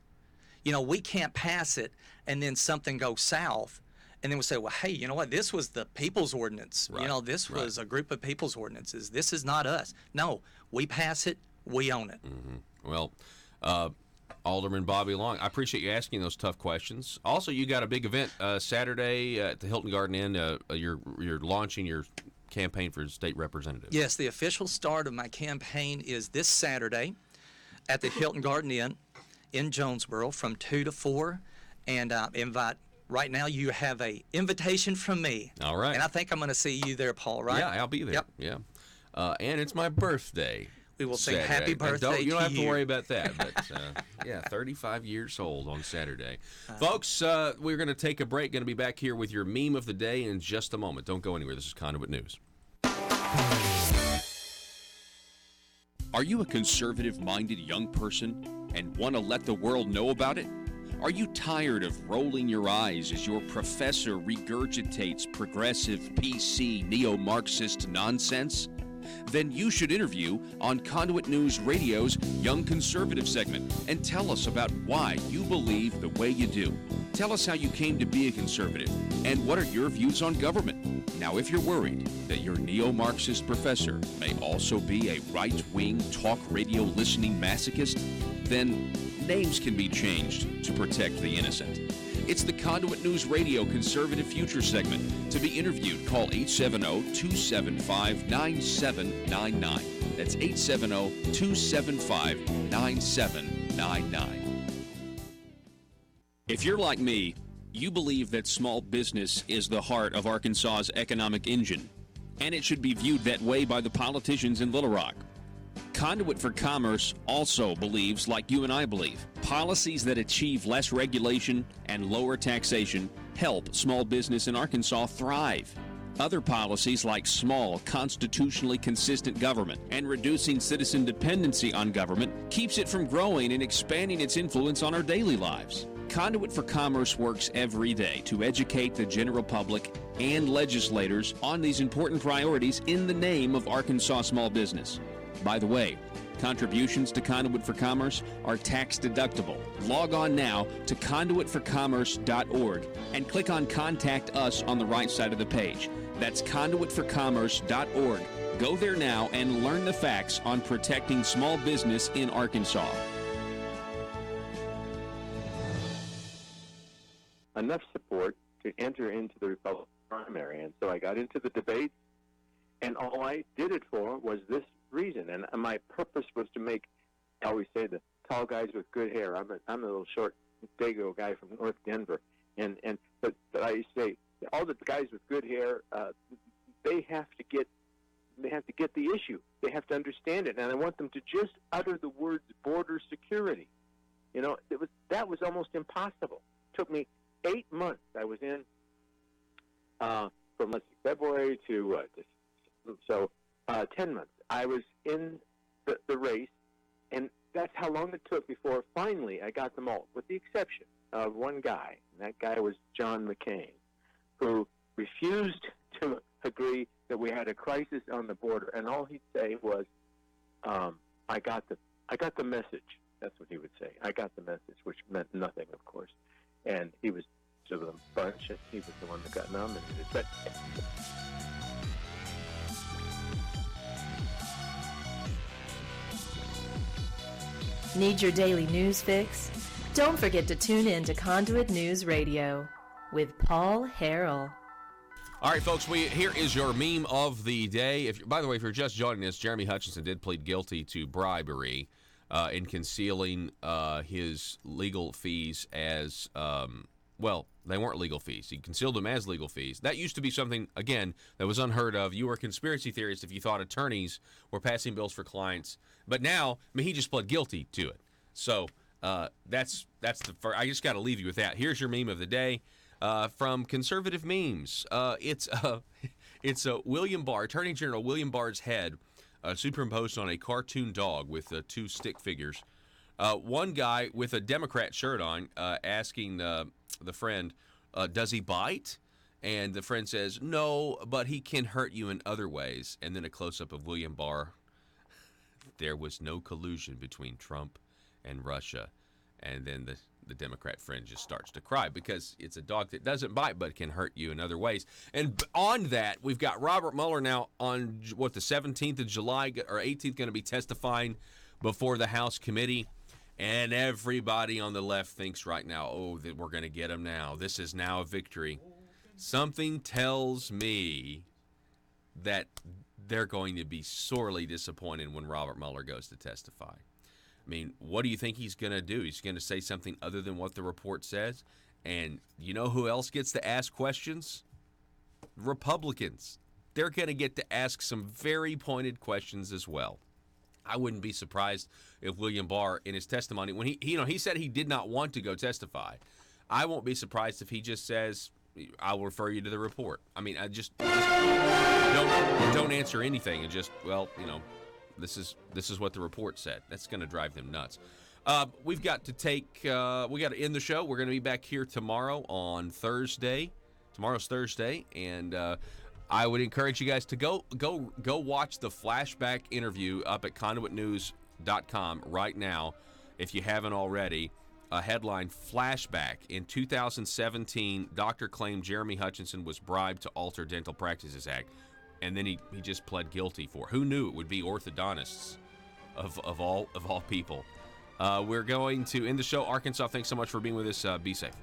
We can't pass it and then something goes south, and then we say, well, hey, you know what? This was the people's ordinance. Right. This was a group of people's ordinances. This is not us. No, we pass it, we own it. Mm-hmm. Well, Alderman Bobby Long, I appreciate you asking those tough questions. Also, you got a big event Saturday at the Hilton Garden Inn. You're launching your campaign for state representative. Yes, the official start of my campaign is this Saturday at the Hilton Garden Inn in Jonesboro from 2 to 4, and invite. Right now, you have a invitation from me. All right. And I think I'm going to see you there, Paul, right? Yeah, I'll be there. Yep. Yeah. And it's my birthday. We will sing Saturday. happy birthday to you. You don't have to worry about that. But, 35 years old on Saturday. Folks, we're going to take a break. Going to be back here with your meme of the day in just a moment. Don't go anywhere. This is Conduit News. Are you a conservative-minded young person and want to let the world know about it? Are you tired of rolling your eyes as your professor regurgitates progressive, PC, neo-Marxist nonsense? Then you should interview on Conduit News Radio's Young Conservative segment and tell us about why you believe the way you do. Tell us how you came to be a conservative and what are your views on government. Now, if you're worried that your neo-Marxist professor may also be a right-wing talk radio listening masochist, then names can be changed to protect the innocent. It's the Conduit News Radio Conservative Future segment. To be interviewed, call 870-275-9799. That's 870-275-9799. If you're like me, you believe that small business is the heart of Arkansas's economic engine, and it should be viewed that way by the politicians in Little Rock. Conduit for Commerce also believes, like you and I believe, policies that achieve less regulation and lower taxation help small business in Arkansas thrive. Other policies like small, constitutionally consistent government and reducing citizen dependency on government keeps it from growing and expanding its influence on our daily lives. Conduit for Commerce works every day to educate the general public and legislators on these important priorities in the name of Arkansas small business. By the way, contributions to Conduit for Commerce are tax deductible. Log on now to conduitforcommerce.org and click on Contact Us on the right side of the page. That's conduitforcommerce.org. Go there now and learn the facts on protecting small business in Arkansas. Enough support to enter into the Republican primary. And so I got into the debate, and all I did it for was this reason. And my purpose was to make, I always say, the tall guys with good hair. I'm a little short, dago guy from North Denver. But I say, all the guys with good hair, they have to get the issue. They have to understand it. And I want them to just utter the words border security. You know, that was almost impossible. It took me 8 months. I was in from February to 10 months. I was in the race, and that's how long it took before finally I got them all, with the exception of one guy, and that guy was John McCain, who refused to agree that we had a crisis on the border, and all he'd say was, "I got the message." That's what he would say. I got the message, which meant nothing, of course. And he was to the bunch, and he was the one that got nominated. But need your daily news fix? Don't forget to tune in to Conduit News Radio with Paul Harrell. All right, folks, here is your meme of the day. By the way, if you're just joining us, Jeremy Hutchinson did plead guilty to bribery in concealing his legal fees as, well, they weren't legal fees. He concealed them as legal fees. That used to be something, again, that was unheard of. You were a conspiracy theorist if you thought attorneys were passing bills for clients. But now, I mean, he just pled guilty to it. So that's the first. I just got to leave you with that. Here's your meme of the day from Conservative Memes. It's William Barr, Attorney General William Barr's head superimposed on a cartoon dog with two stick figures. One guy with a Democrat shirt on asking the friend, does he bite? And the friend says, no, but he can hurt you in other ways. And then a close-up of William Barr. There was no collusion between Trump and Russia. And then the Democrat friend just starts to cry because it's a dog that doesn't bite but can hurt you in other ways. And on that, we've got Robert Mueller now on, the 17th of July or 18th going to be testifying before the House committee. And everybody on the left thinks right now, oh, that we're going to get him now. This is now a victory. Something tells me that they're going to be sorely disappointed when Robert Mueller goes to testify. I mean, what do you think he's going to do? He's going to say something other than what the report says? And you know who else gets to ask questions? Republicans. They're going to get to ask some very pointed questions as well. I wouldn't be surprised if William Barr, in his testimony, when he said he did not want to go testify, I won't be surprised if he just says, I'll refer you to the report. I mean, just don't answer anything and just, this is what the report said. That's going to drive them nuts. We got to end the show. We're going to be back here tomorrow on Thursday. Tomorrow's Thursday, and I would encourage you guys to go watch the flashback interview up at conduitnews.com right now if you haven't already. A headline, Flashback. In 2017, doctor claimed Jeremy Hutchinson was bribed to alter Dental Practices Act. And then he just pled guilty for. Who knew it would be orthodontists of all people? We're going to end the show. Arkansas, thanks so much for being with us. Be safe.